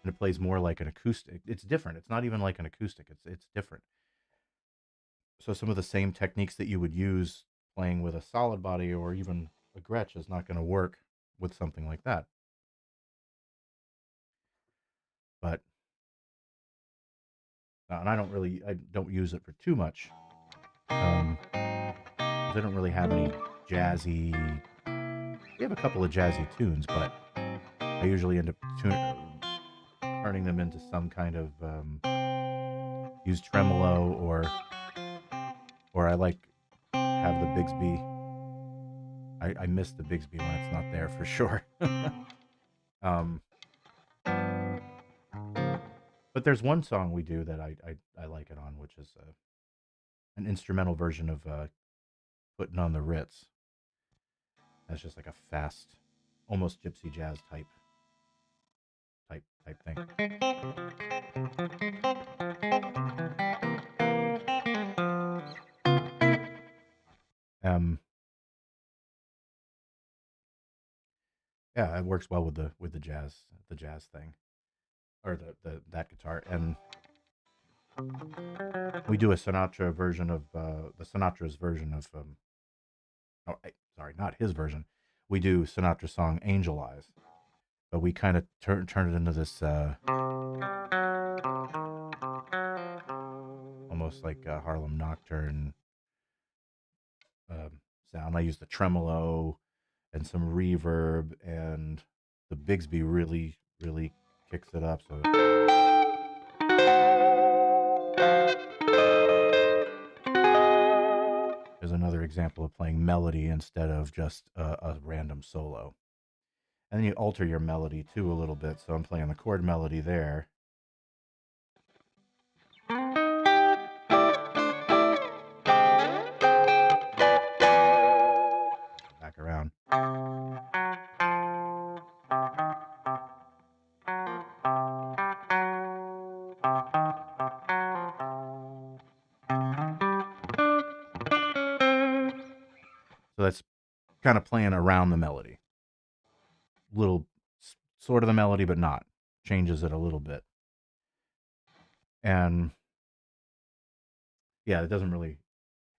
it plays more like an acoustic. It's different. It's not even like an acoustic. It's different. So some of the same techniques that you would use playing with a solid body or even a Gretsch is not going to work with something like that. But and I don't use it for too much. 'Cause I don't really have any jazzy. We have a couple of jazzy tunes, but I usually end up turning them into some kind of use tremolo, or I like have the Bigsby. I miss the Bigsby when it's not there for sure. um, but there's one song we do that I like it on, which is an instrumental version of "Putting on the Ritz." That's just like a fast, almost gypsy jazz type thing. Um, yeah, it works well with the jazz thing, or the that guitar. And we do a Sinatra version of the Sinatra's version of sorry, not his version. We do Sinatra's song "Angel Eyes," but we kind of turn it into this almost like a Harlem Nocturne sound. I use the tremolo and some reverb, and the Bigsby really kicks it up. So there's another example of playing melody instead of just a random solo. And then you alter your melody too a little bit. So I'm playing the chord melody there. Back around. So that's kind of playing around the melody. Little sort of the melody, but not. Changes it a little bit. And yeah, it doesn't really,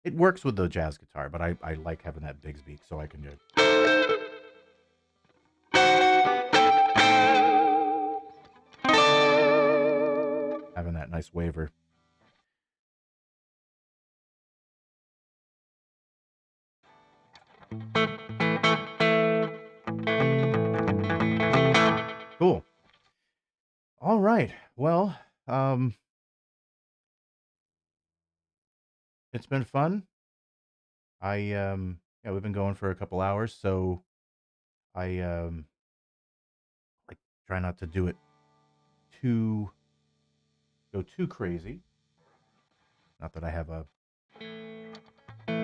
it works with the jazz guitar, but I like having that Bigsby so I can do it. Having that nice waver. Cool. All right. Well, it's been fun. Yeah, we've been going for a couple hours, so I like try not to do it go too crazy. Not that I have a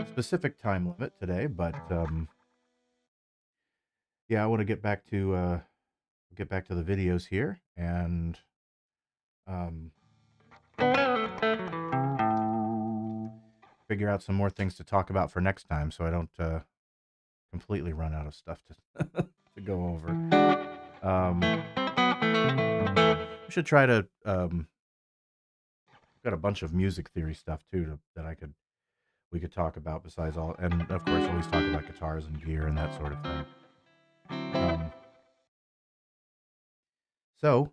specific time limit today, but yeah, I want to get back to the videos here and figure out some more things to talk about for next time, so I don't completely run out of stuff to to go over. We should try to got a bunch of music theory stuff too that we could talk about besides all, and of course always talk about guitars and gear and that sort of thing. So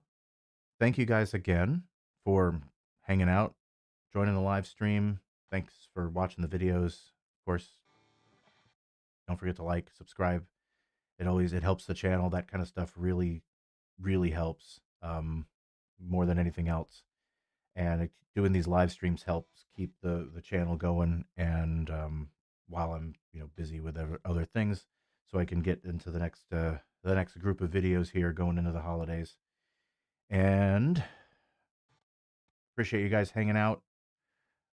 thank you guys again for hanging out, joining the live stream. Thanks for watching the videos. Of course, don't forget to like, subscribe. It helps the channel. That kind of stuff really helps more than anything else. And doing these live streams helps keep the channel going. And while I'm busy with other things, so I can get into the next group of videos here going into the holidays. And appreciate you guys hanging out.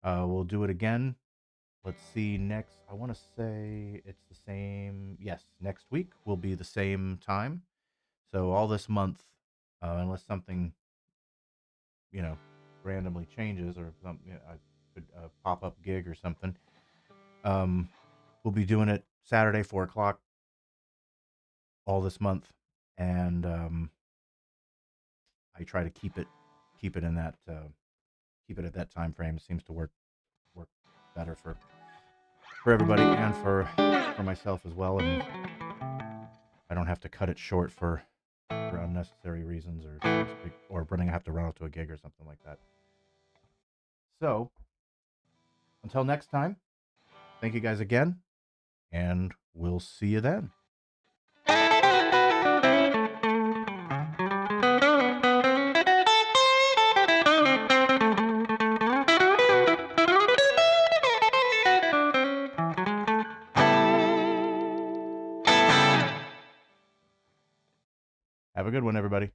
We'll do it again. Let's see next. I want to say it's the same. Yes, next week will be the same time. So all this month, unless something randomly changes or something, I could pop-up gig or something. We'll be doing it Saturday 4 o'clock all this month, and I try to keep it in that keep it at that time frame. It seems to work better for everybody and for myself as well, and I don't have to cut it short for unnecessary reasons or running. I have to run out to a gig or something like that. So until next time, thank you guys again, and we'll see you then. Have a good one, everybody.